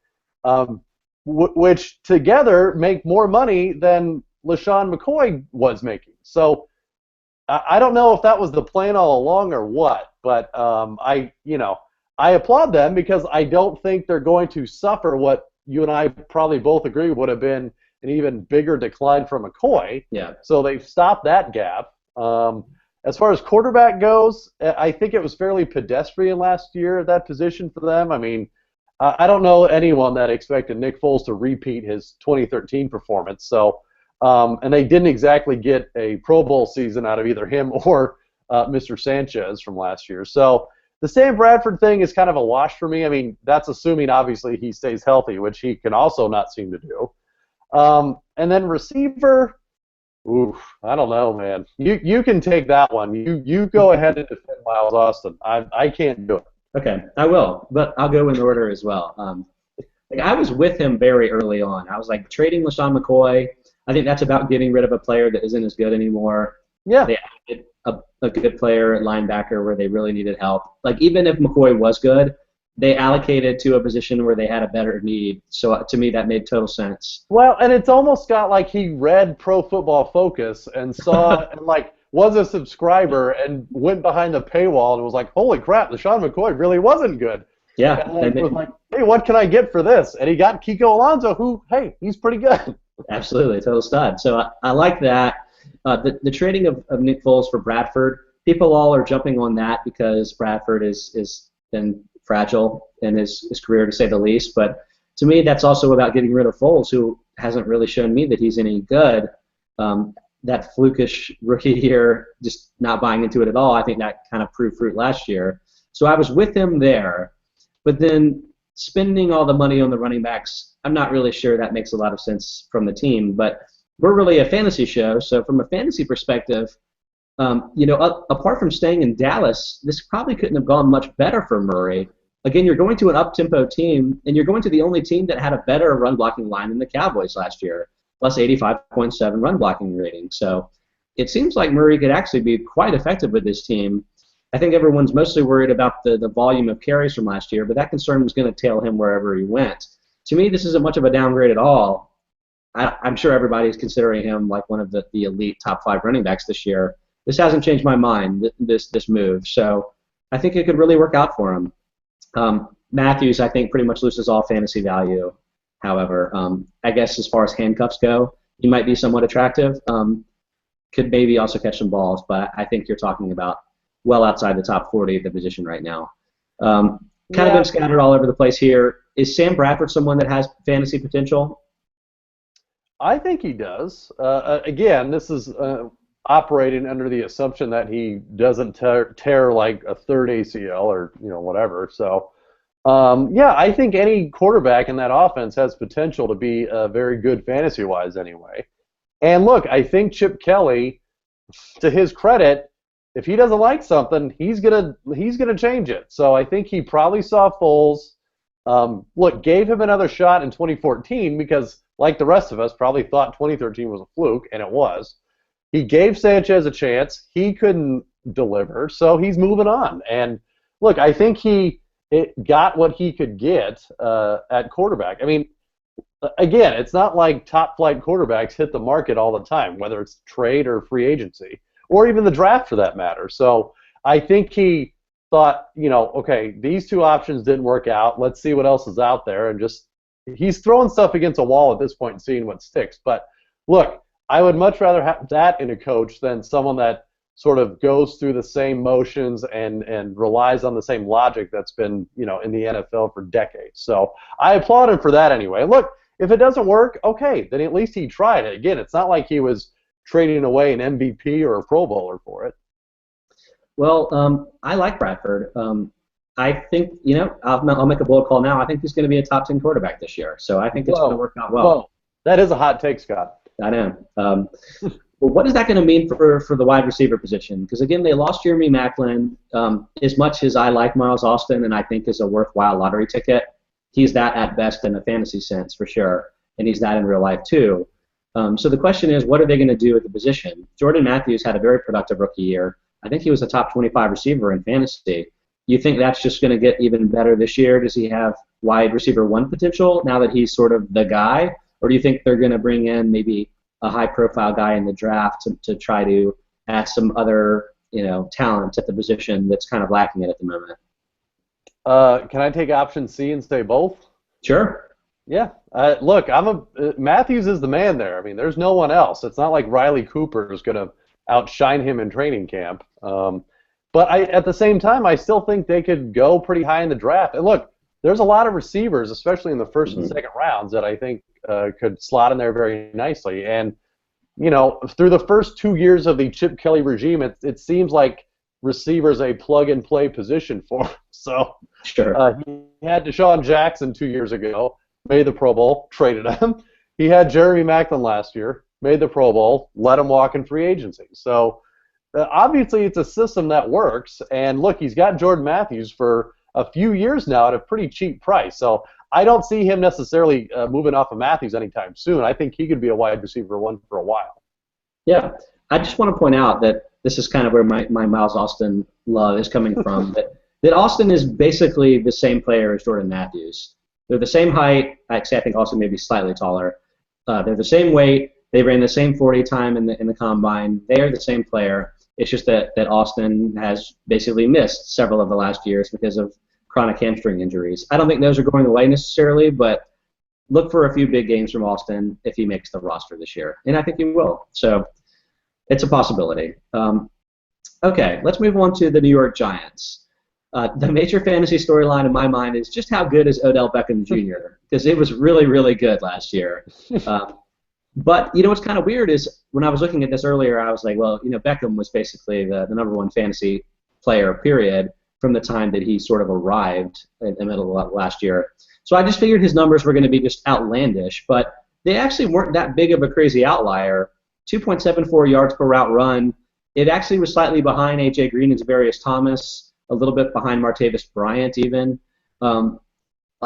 which together make more money than LaShawn McCoy was making. So I don't know if that was the plan all along or what, but I applaud them because I don't think they're going to suffer what you and I probably both agree would have been an even bigger decline from McCoy. Yeah. So they've stopped that gap. As far as quarterback goes, I think it was fairly pedestrian last year at that position for them. I mean, I don't know anyone that expected Nick Foles to repeat his 2013 performance. So, and they didn't exactly get a Pro Bowl season out of either him or Mr. Sanchez from last year. So the Sam Bradford thing is kind of a wash for me. I mean, that's assuming obviously he stays healthy, which he can also not seem to do. And then receiver. Oof, I don't know, man. You can take that one. You go ahead and defend Miles Austin. I can't do it. Okay, I will, but I'll go in order as well. I was with him very early on. I was like trading LaShawn McCoy. I think that's about getting rid of a player that isn't as good anymore. Yeah. They added a good player at linebacker where they really needed help. Like even if McCoy was good, they allocated to a position where they had a better need. So to me, that made total sense. Well, and it's almost got like he read Pro Football Focus and saw and was a subscriber and went behind the paywall and was like, holy crap, LaShawn McCoy really wasn't good. Yeah. And was like, hey, what can I get for this? And he got Kiko Alonso, who, hey, he's pretty good. Absolutely, total stud. So I like that. The trading of Nick Foles for Bradford, people all are jumping on that because Bradford is been fragile in his career, to say the least. But to me, that's also about getting rid of Foles, who hasn't really shown me that he's any good. That flukish rookie year, just not buying into it at all, I think that kind of proved fruit last year. So I was with him there. But then spending all the money on the running backs, I'm not really sure that makes a lot of sense from the team. But we're really a fantasy show, so from a fantasy perspective, apart from staying in Dallas, this probably couldn't have gone much better for Murray. Again, you're going to an up-tempo team, and you're going to the only team that had a better run-blocking line than the Cowboys last year, plus 85.7 run-blocking rating. So it seems like Murray could actually be quite effective with this team. I think everyone's mostly worried about the volume of carries from last year, but that concern was going to tail him wherever he went. To me, this isn't much of a downgrade at all. I'm sure everybody's considering him like one of the elite top 5 running backs this year. This hasn't changed my mind, this move. So I think it could really work out for him. Matthews, I think, pretty much loses all fantasy value. However, I guess as far as handcuffs go, he might be somewhat attractive. could maybe also catch some balls, but I think you're talking about well outside the top 40 of the position right now. Kind of been scattered all over the place here. Is Sam Bradford someone that has fantasy potential? I think he does. Again, this is operating under the assumption that he doesn't tear like a third ACL or whatever. So, yeah, I think any quarterback in that offense has potential to be very good fantasy-wise anyway. And look, I think Chip Kelly, to his credit, if he doesn't like something, he's gonna change it. So I think he probably saw Foles. Look, gave him another shot in 2014 because, like the rest of us, probably thought 2013 was a fluke, and it was. He gave Sanchez a chance. He couldn't deliver, so he's moving on. And look, I think he got what he could get at quarterback. I mean, again, it's not like top-flight quarterbacks hit the market all the time, whether it's trade or free agency, or even the draft for that matter. So I think he thought, okay, these two options didn't work out. Let's see what else is out there. And just he's throwing stuff against a wall at this point and seeing what sticks. But look, I would much rather have that in a coach than someone that sort of goes through the same motions and relies on the same logic that's been, in the NFL for decades. So I applaud him for that anyway. Look, if it doesn't work, okay, then at least he tried it. Again, it's not like he was trading away an MVP or a Pro Bowler for it. Well, I like Bradford. I think, I'll make a bold call now. I think he's going to be a top 10 quarterback this year. So I think it's going to work out well. Whoa. That is a hot take, Scott. I know. Well, what is that going to mean for the wide receiver position? Because, again, they lost Jeremy Maclin. As much as I like Miles Austin and I think is a worthwhile lottery ticket, he's that at best in a fantasy sense for sure, and he's that in real life too. So the question is, what are they going to do at the position? Jordan Matthews had a very productive rookie year. I think he was a top 25 receiver in fantasy. You think that's just going to get even better this year? Does he have wide receiver one potential now that he's sort of the guy? Or do you think they're going to bring in maybe a high-profile guy in the draft to try to add some other talent at the position that's kind of lacking it at the moment? Can I take option C and say both? Sure. Yeah. Look, Matthews is the man there. I mean, there's no one else. It's not like Riley Cooper is going to outshine him in training camp. But at the same time, I still think they could go pretty high in the draft. And look, there's a lot of receivers, especially in the first and second rounds, that I think could slot in there very nicely. And, through the first 2 years of the Chip Kelly regime, it seems like receivers a plug-and-play position for him. So sure. He had Deshaun Jackson 2 years ago, made the Pro Bowl, traded him. He had Jeremy Maclin last year, made the Pro Bowl, let him walk in free agency. So obviously it's a system that works. And look, he's got Jordan Matthews for a few years now at a pretty cheap price. So I don't see him necessarily moving off of Matthews anytime soon. I think he could be a wide receiver one for a while. Yeah. I just want to point out that this is kind of where my Miles Austin love is coming from, that Austin is basically the same player as Jordan Matthews. They're the same height. Actually, I think Austin may be slightly taller. They're the same weight. They ran the same 40 time in the combine. They are the same player. It's just that Austin has basically missed several of the last years because of chronic hamstring injuries. I don't think those are going away necessarily, but look for a few big games from Austin if he makes the roster this year, and I think he will. So it's a possibility. Okay, let's move on to the New York Giants. The major fantasy storyline in my mind is just how good is Odell Beckham Jr., because it was really, really good last year. But, what's kind of weird is when I was looking at this earlier, I was like, well, Beckham was basically the number one fantasy player, period, from the time that he sort of arrived in the middle of last year. So I just figured his numbers were going to be just outlandish, but they actually weren't that big of a crazy outlier. 2.74 yards per route run. It actually was slightly behind A.J. Green and Zavarius Thomas, a little bit behind Martavis Bryant even.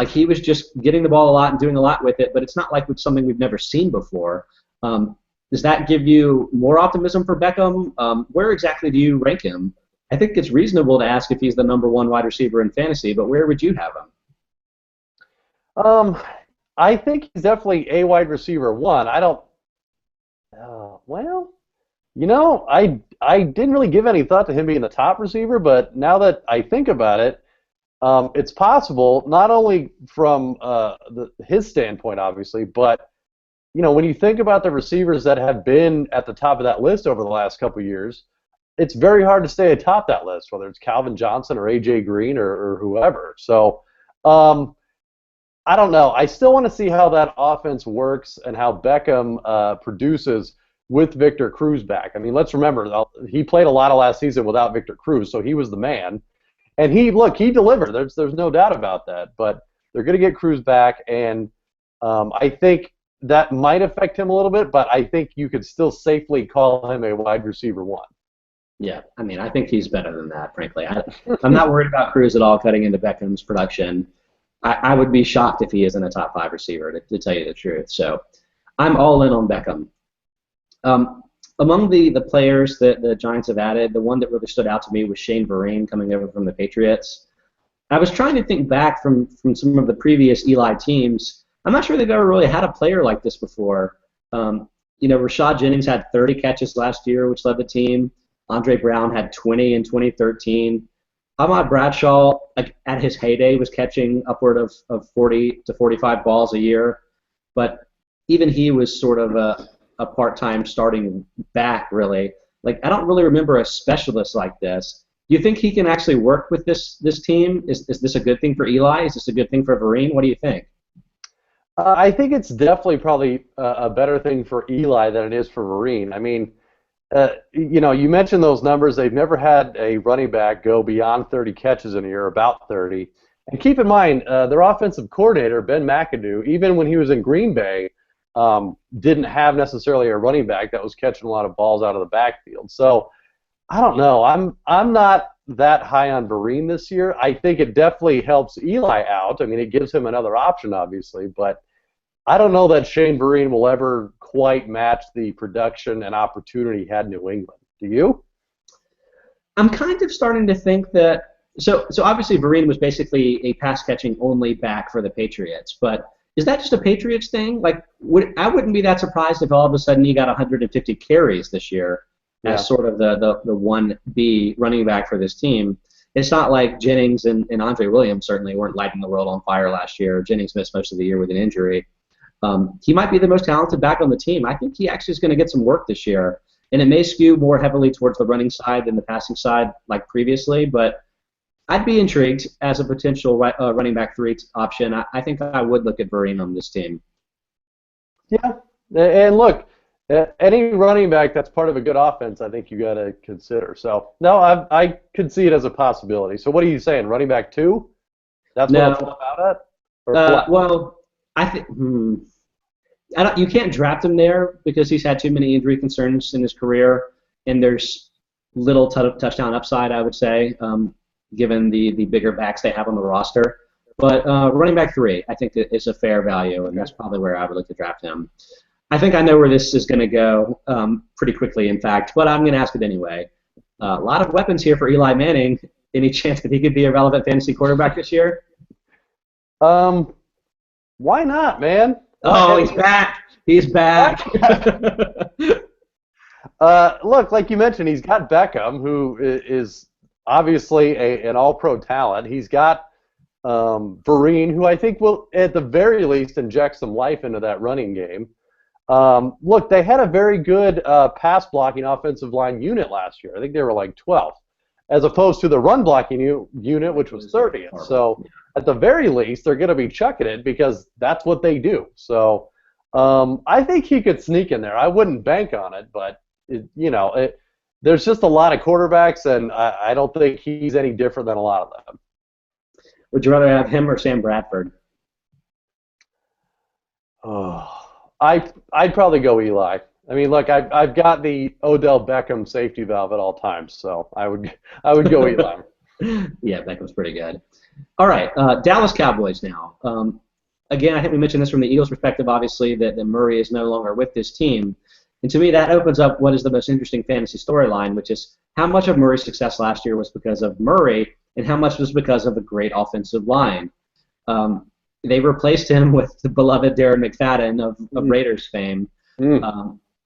He was just getting the ball a lot and doing a lot with it, but it's not like it's something we've never seen before. Does that give you more optimism for Beckham? Where exactly do you rank him? I think it's reasonable to ask if he's the number one wide receiver in fantasy, but where would you have him? I think he's definitely a wide receiver one. I don't. I didn't really give any thought to him being the top receiver, but now that I think about it, it's possible, not only from his standpoint, obviously, but when you think about the receivers that have been at the top of that list over the last couple of years, it's very hard to stay atop that list, whether it's Calvin Johnson or A.J. Green or whoever. So I don't know. I still want to see how that offense works and how Beckham produces with Victor Cruz back. I mean, let's remember, he played a lot of last season without Victor Cruz, so he was the man. And he delivered. There's no doubt about that. But they're going to get Cruz back, and I think that might affect him a little bit, but I think you could still safely call him a wide receiver one. Yeah, I mean, I think he's better than that, frankly. I'm not worried about Cruz at all cutting into Beckham's production. I would be shocked if he isn't a top 5 receiver, to tell you the truth. So I'm all in on Beckham. Among the players that the Giants have added, the one that really stood out to me was Shane Vereen coming over from the Patriots. I was trying to think back from some of the previous Eli teams. I'm not sure they've ever really had a player like this before. Rashad Jennings had 30 catches last year, which led the team. Andre Brown had 20 in 2013. Ahmad Bradshaw, at his heyday, was catching upward of 40 to 45 balls a year, but even he was sort of a part-time starting back, really. I don't really remember a specialist like this. Do you think he can actually work with this team? Is this a good thing for Eli? Is this a good thing for Vereen? What do you think? I think it's definitely probably a better thing for Eli than it is for Vereen. I mean, you mentioned those numbers. They've never had a running back go beyond 30 catches in a year, about 30. And keep in mind, their offensive coordinator, Ben McAdoo, even when he was in Green Bay, didn't have necessarily a running back that was catching a lot of balls out of the backfield. So I don't know. I'm not that high on Vereen this year. I think it definitely helps Eli out. I mean, it gives him another option, obviously, but I don't know that Shane Vereen will ever quite match the production and opportunity he had in New England. Do you? I'm kind of starting to think that so obviously Vereen was basically a pass-catching only back for the Patriots, but is that just a Patriots thing? I wouldn't be that surprised if all of a sudden he got 150 carries this year as sort of the 1B running back for this team. It's not like Jennings and Andre Williams certainly weren't lighting the world on fire last year. Jennings missed most of the year with an injury. He might be the most talented back on the team. I think he actually is going to get some work this year, and it may skew more heavily towards the running side than the passing side like previously, but I'd be intrigued as a potential running back 3 option. I think I would look at Vereen on this team. Yeah, and look, any running back that's part of a good offense, I think you got to consider. So, no, I could see it as a possibility. So what are you saying, running back 2? That's what it's all about? Well, I think you can't draft him there because he's had too many injury concerns in his career, and there's little touchdown upside, I would say, given the bigger backs they have on the roster. But running back 3, I think is a fair value, and that's probably where I would look to draft him. I think I know where this is going to go pretty quickly, in fact, but I'm going to ask it anyway. A lot of weapons here for Eli Manning. Any chance that he could be a relevant fantasy quarterback this year? Why not, man? Oh, he's back. He's back. Look, like you mentioned, he's got Beckham, who is obviously an all-pro talent. He's got Vereen, who I think will, at the very least, inject some life into that running game. Look, they had a very good pass-blocking offensive line unit last year. I think they were like 12th, as opposed to the run-blocking unit, which was 30th. So at the very least, they're going to be chucking it because that's what they do. So I think he could sneak in there. I wouldn't bank on it, but, there's just a lot of quarterbacks, and I don't think he's any different than a lot of them. Would you rather have him or Sam Bradford? Oh, I'd probably go Eli. I mean, look, I've got the Odell Beckham safety valve at all times, so I would go Eli. Yeah, Beckham's pretty good. All right, Dallas Cowboys now. Again, I think we mentioned this from the Eagles' perspective, obviously, that Murray is no longer with this team. And to me, that opens up what is the most interesting fantasy storyline, which is how much of Murray's success last year was because of Murray and how much was because of a great offensive line. They replaced him with the beloved Darren McFadden of Raiders fame.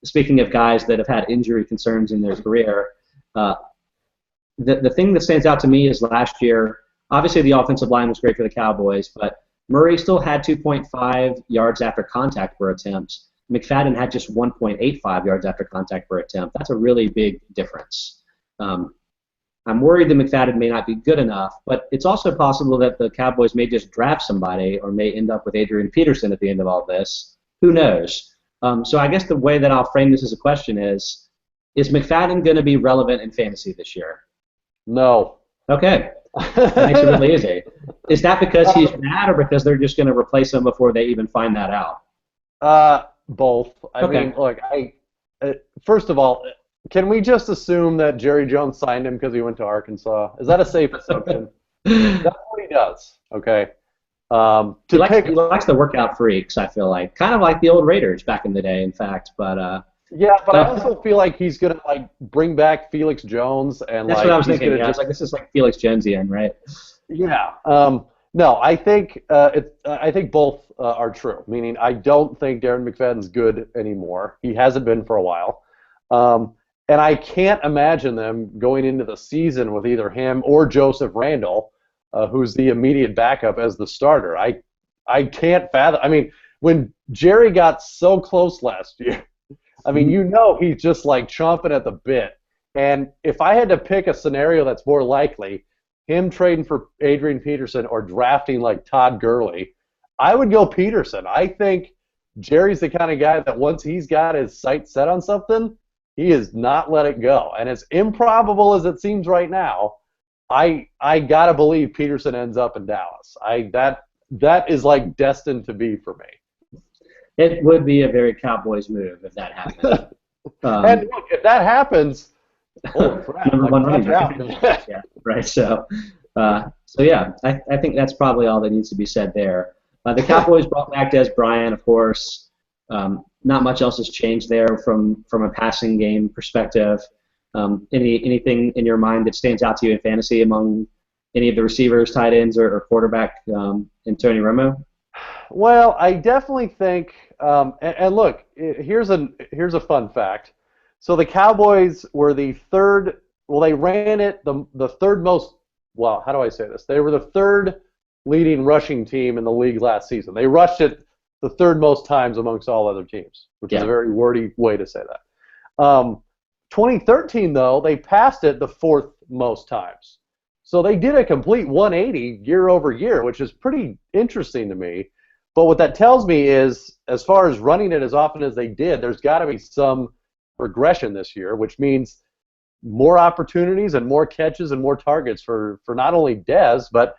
Speaking of guys that have had injury concerns in their career, the thing that stands out to me is last year, obviously the offensive line was great for the Cowboys, but Murray still had 2.5 yards after contact per attempt McFadden had just 1.85 yards after contact per attempt. That's a really big difference. I'm worried that McFadden may not be good enough, but it's also possible that the Cowboys may just draft somebody or may end up with Adrian Peterson at the end of all this. Who knows? So I guess the way that I'll frame this as a question is McFadden going to be relevant in fantasy this year? No. Okay. That makes it really easy. Is that because he's bad or because they're just going to replace him before they even find that out? Both. I mean, look, first of all, can we just assume that Jerry Jones signed him because he went to Arkansas? Is that a safe assumption? That's what he does. Okay. He likes the workout freaks, I feel like. Kind of like the old Raiders back in the day, in fact. But yeah, but I also feel like he's gonna bring back Felix Jones and that's what I was thinking. Yeah, it's like this is like Felix Jonesian, right? Yeah. No, I think I think both are true. Meaning, I don't think Darren McFadden's good anymore. He hasn't been for a while. And I can't imagine them going into the season with either him or Joseph Randle, who's the immediate backup, as the starter. I can't fathom. I mean, when Jerry got so close last year, I mean, he's just like chomping at the bit. And if I had to pick a scenario that's more likely, him trading for Adrian Peterson or drafting like Todd Gurley, I would go Peterson. I think Jerry's the kind of guy that once he's got his sights set on something, he has not let it go. And as improbable as it seems right now, I gotta believe Peterson ends up in Dallas. That is like destined to be for me. It would be a very Cowboys move if that happened. And look, if that happens, oh crap! Number one running back. Yeah, right. So yeah, I think that's probably all that needs to be said there. The Cowboys brought back Des Bryant, of course. Not much else has changed there from a passing game perspective. Anything in your mind that stands out to you in fantasy among any of the receivers, tight ends, or quarterback in Tony Romo? Well, I definitely think, and look, here's a fun fact. So the Cowboys were the third. Well, they ran it the third most. Well, how do I say this? They were the third leading rushing team in the league last season. They rushed it the third most times amongst all other teams, which is a very wordy way to say that. 2013, though, they passed it the fourth most times. So they did a complete 180 year over year, which is pretty interesting to me. But what that tells me is, as far as running it as often as they did, there's got to be some regression this year, which means more opportunities and more catches and more targets for not only Dez, but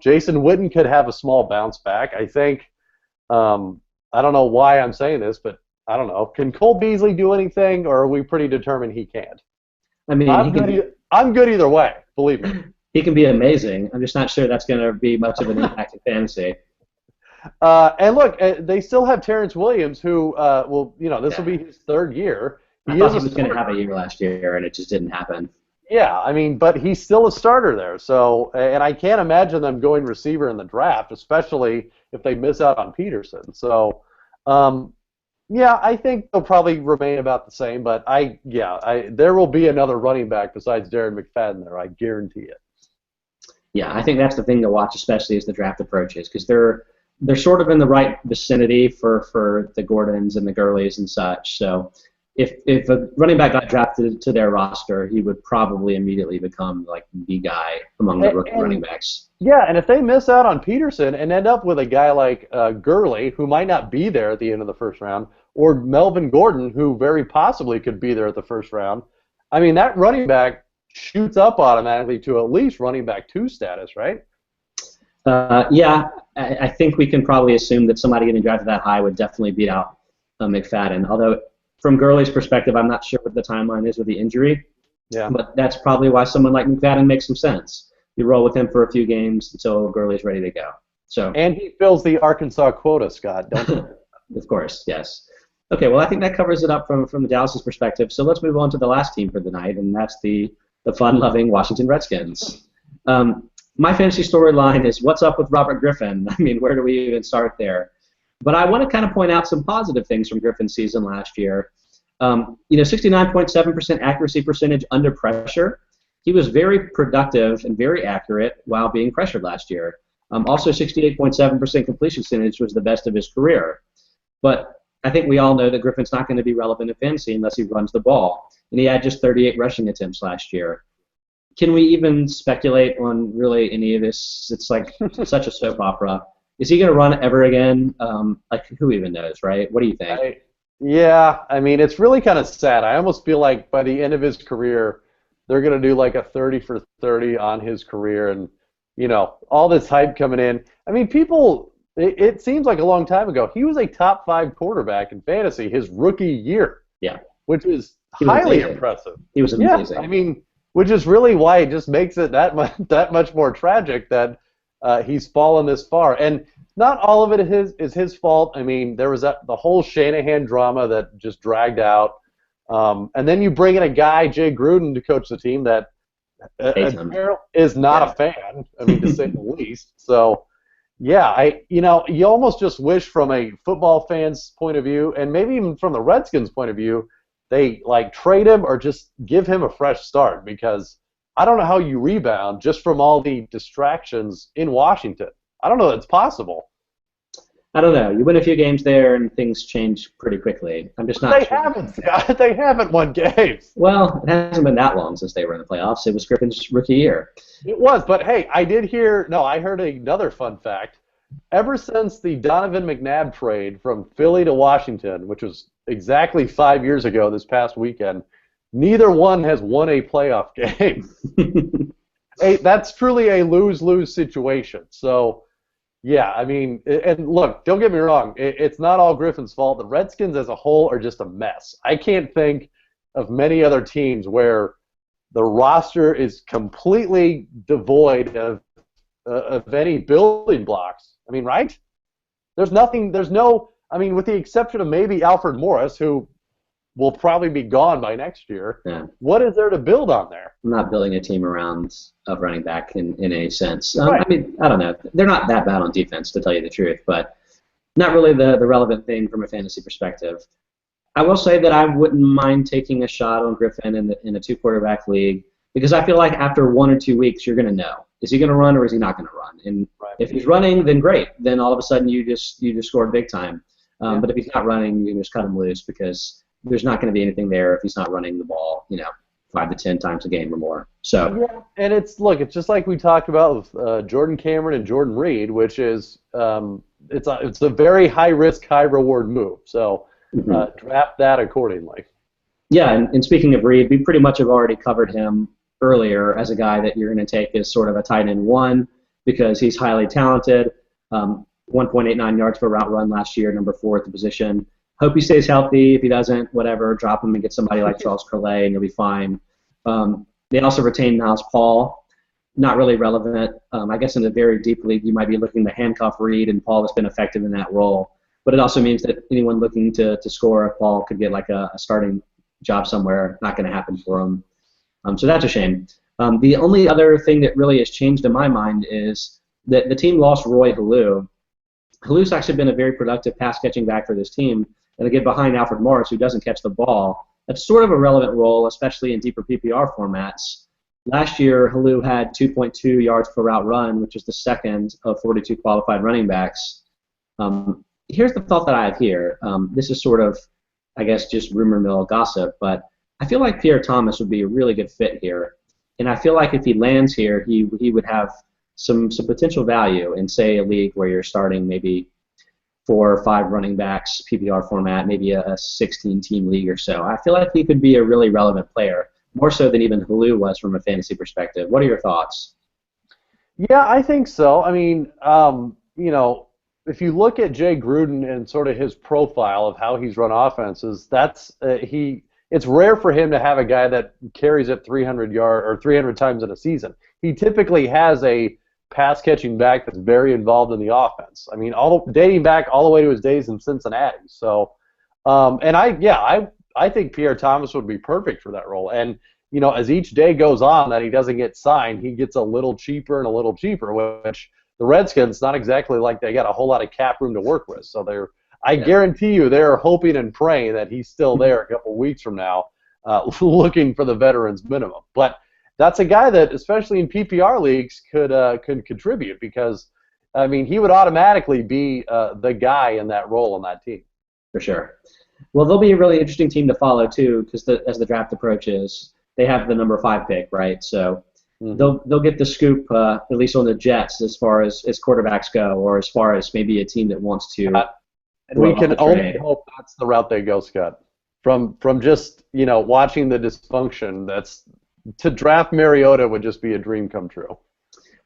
Jason Witten could have a small bounce back. I think. I don't know why I'm saying this, but I don't know. Can Cole Beasley do anything, or are we pretty determined he can't? I mean, I'm good either way, believe me. He can be amazing. I'm just not sure that's going to be much of an impact in fantasy. And look, they still have Terrence Williams, who this will be his third year. He was going to have a year last year, and it just didn't happen. Yeah, I mean, but he's still a starter there. So, and I can't imagine them going receiver in the draft, especially if they miss out on Peterson. So, yeah, I think they'll probably remain about the same. But there will be another running back besides Darren McFadden there. I guarantee it. Yeah, I think that's the thing to watch, especially as the draft approaches, because they're sort of in the right vicinity for the Gordons and the Gurleys and such. So. If a running back got drafted to their roster, he would probably immediately become like the guy among the running backs. Yeah, and if they miss out on Peterson and end up with a guy like Gurley, who might not be there at the end of the first round, or Melvin Gordon, who very possibly could be there at the first round, I mean, that running back shoots up automatically to at least running back 2 status, right? Yeah, I think we can probably assume that somebody getting drafted that high would definitely beat out McFadden, although from Gurley's perspective, I'm not sure what the timeline is with the injury. Yeah. But that's probably why someone like McFadden makes some sense. You roll with him for a few games until Gurley's ready to go. And he fills the Arkansas quota, Scott, don't you? Of course, yes. Okay, well, I think that covers it up from the Dallas' perspective. So let's move on to the last team for the night, and that's the fun-loving Washington Redskins. My fantasy storyline is what's up with Robert Griffin? I mean, where do we even start there? But I want to kind of point out some positive things from Griffin's season last year. 69.7% accuracy percentage under pressure. He was very productive and very accurate while being pressured last year. Also, 68.7% completion percentage was the best of his career. But I think we all know that Griffin's not going to be relevant in fantasy unless he runs the ball. And he had just 38 rushing attempts last year. Can we even speculate on really any of this? It's like such a soap opera. Is he going to run ever again? Like, who even knows, right? What do you think? Yeah, I mean, it's really kind of sad. I almost feel like by the end of his career, they're going to do like a 30 for 30 on his career, and all this hype coming in. I mean, it seems like a long time ago. He was a top 5 quarterback in fantasy his rookie year. Yeah, which is highly impressive. He was amazing. Yeah, I mean, which is really why it just makes it that much more tragic that he's fallen this far. And not all of it is his fault. I mean, there was the whole Shanahan drama that just dragged out. And then you bring in a guy, Jay Gruden, to coach the team that is not a fan. I mean, to say the least. So, yeah, you almost just wish from a football fan's point of view, and maybe even from the Redskins' point of view, they trade him or just give him a fresh start, because I don't know how you rebound just from all the distractions in Washington. I don't know that it's possible. I don't know. You win a few games there, and things change pretty quickly. I'm just not sure. They haven't won games. Well, it hasn't been that long since they were in the playoffs. It was Griffin's rookie year. It was, but hey, I heard another fun fact. Ever since the Donovan McNabb trade from Philly to Washington, which was exactly 5 years ago this past weekend, neither one has won a playoff game. That's truly a lose-lose situation. So, yeah, I mean, and look, don't get me wrong, it's not all Griffin's fault. The Redskins as a whole are just a mess. I can't think of many other teams where the roster is completely devoid of any building blocks. I mean, right? With the exception of maybe Alfred Morris, who will probably be gone by next year. Yeah. What is there to build on there? I'm not building a team around a running back in any sense. Right. I mean, I don't know. They're not that bad on defense, to tell you the truth, but not really the relevant thing from a fantasy perspective. I will say that I wouldn't mind taking a shot on Griffin in a 2-quarterback league, because I feel like after 1 or 2 weeks, you're going to know. Is he going to run or is he not going to run? And if he's running, then great. Then all of a sudden you just scored big time. But if he's not running, you can just cut him loose, because there's not going to be anything there if he's not running the ball, 5 to 10 times a game or more. So yeah, and it's just like we talked about with Jordan Cameron and Jordan Reed, which is it's a very high risk, high reward move. So draft that accordingly. Yeah, and speaking of Reed, we pretty much have already covered him earlier as a guy that you're going to take as sort of a tight end 1, because he's highly talented. 1.89 yards per route run last year, number 4 at the position. Hope he stays healthy. If he doesn't, whatever, drop him and get somebody like Charles Curlay, and you'll be fine. They also retained Niles Paul. Not really relevant. I guess in a very deep league, you might be looking to handcuff Reed, and Paul has been effective in that role. But it also means that anyone looking to score, if Paul could get like a starting job somewhere, not going to happen for him. So that's a shame. The only other thing that really has changed in my mind is that the team lost Roy Halou. Halou's actually been a very productive pass-catching back for this team, and to get behind Alfred Morris, who doesn't catch the ball, that's sort of a relevant role, especially in deeper PPR formats. Last year, Halou had 2.2 yards per route run, which is the second of 42 qualified running backs. Here's the thought that I have here. This is sort of, I guess, just rumor mill gossip, but I feel like Pierre Thomas would be a really good fit here. And I feel like if he lands here, he would have some potential value in, say, a league where you're starting maybe 4 or 5 running backs, PPR format, maybe a 16-team league or so. I feel like he could be a really relevant player, more so than even Halou was from a fantasy perspective. What are your thoughts? Yeah, I think so. I mean, if you look at Jay Gruden and sort of his profile of how he's run offenses, it's rare for him to have a guy that carries it 300 times in a season. He typically has a pass-catching back that's very involved in the offense. I mean, dating back all the way to his days in Cincinnati. So, and I think Pierre Thomas would be perfect for that role. And as each day goes on that he doesn't get signed, he gets a little cheaper and a little cheaper, which the Redskins, not exactly like they got a whole lot of cap room to work with. So I guarantee you they're hoping and praying that he's still there a couple of weeks from now, looking for the veterans minimum. But that's a guy that, especially in PPR leagues, could contribute, because, I mean, he would automatically be the guy in that role on that team. For sure. Well, they'll be a really interesting team to follow too, because as the draft approaches, they have the number 5 pick, right? So they'll get the scoop at least on the Jets as far as quarterbacks go, or as far as maybe a team that wants to. And we can only hope that's the route they go, Scott. From just watching the dysfunction, to draft Mariota would just be a dream come true.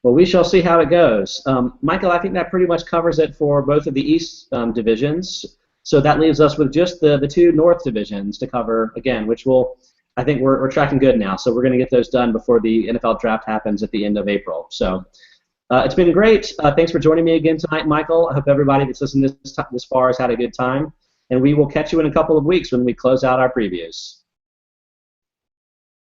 Well, we shall see how it goes. Michael, I think that pretty much covers it for both of the East divisions. So that leaves us with just the 2 North divisions to cover again, which I think we're tracking good now. So we're going to get those done before the NFL draft happens at the end of April. So it's been great. Thanks for joining me again tonight, Michael. I hope everybody that's listened this far has had a good time. And we will catch you in a couple of weeks when we close out our previews.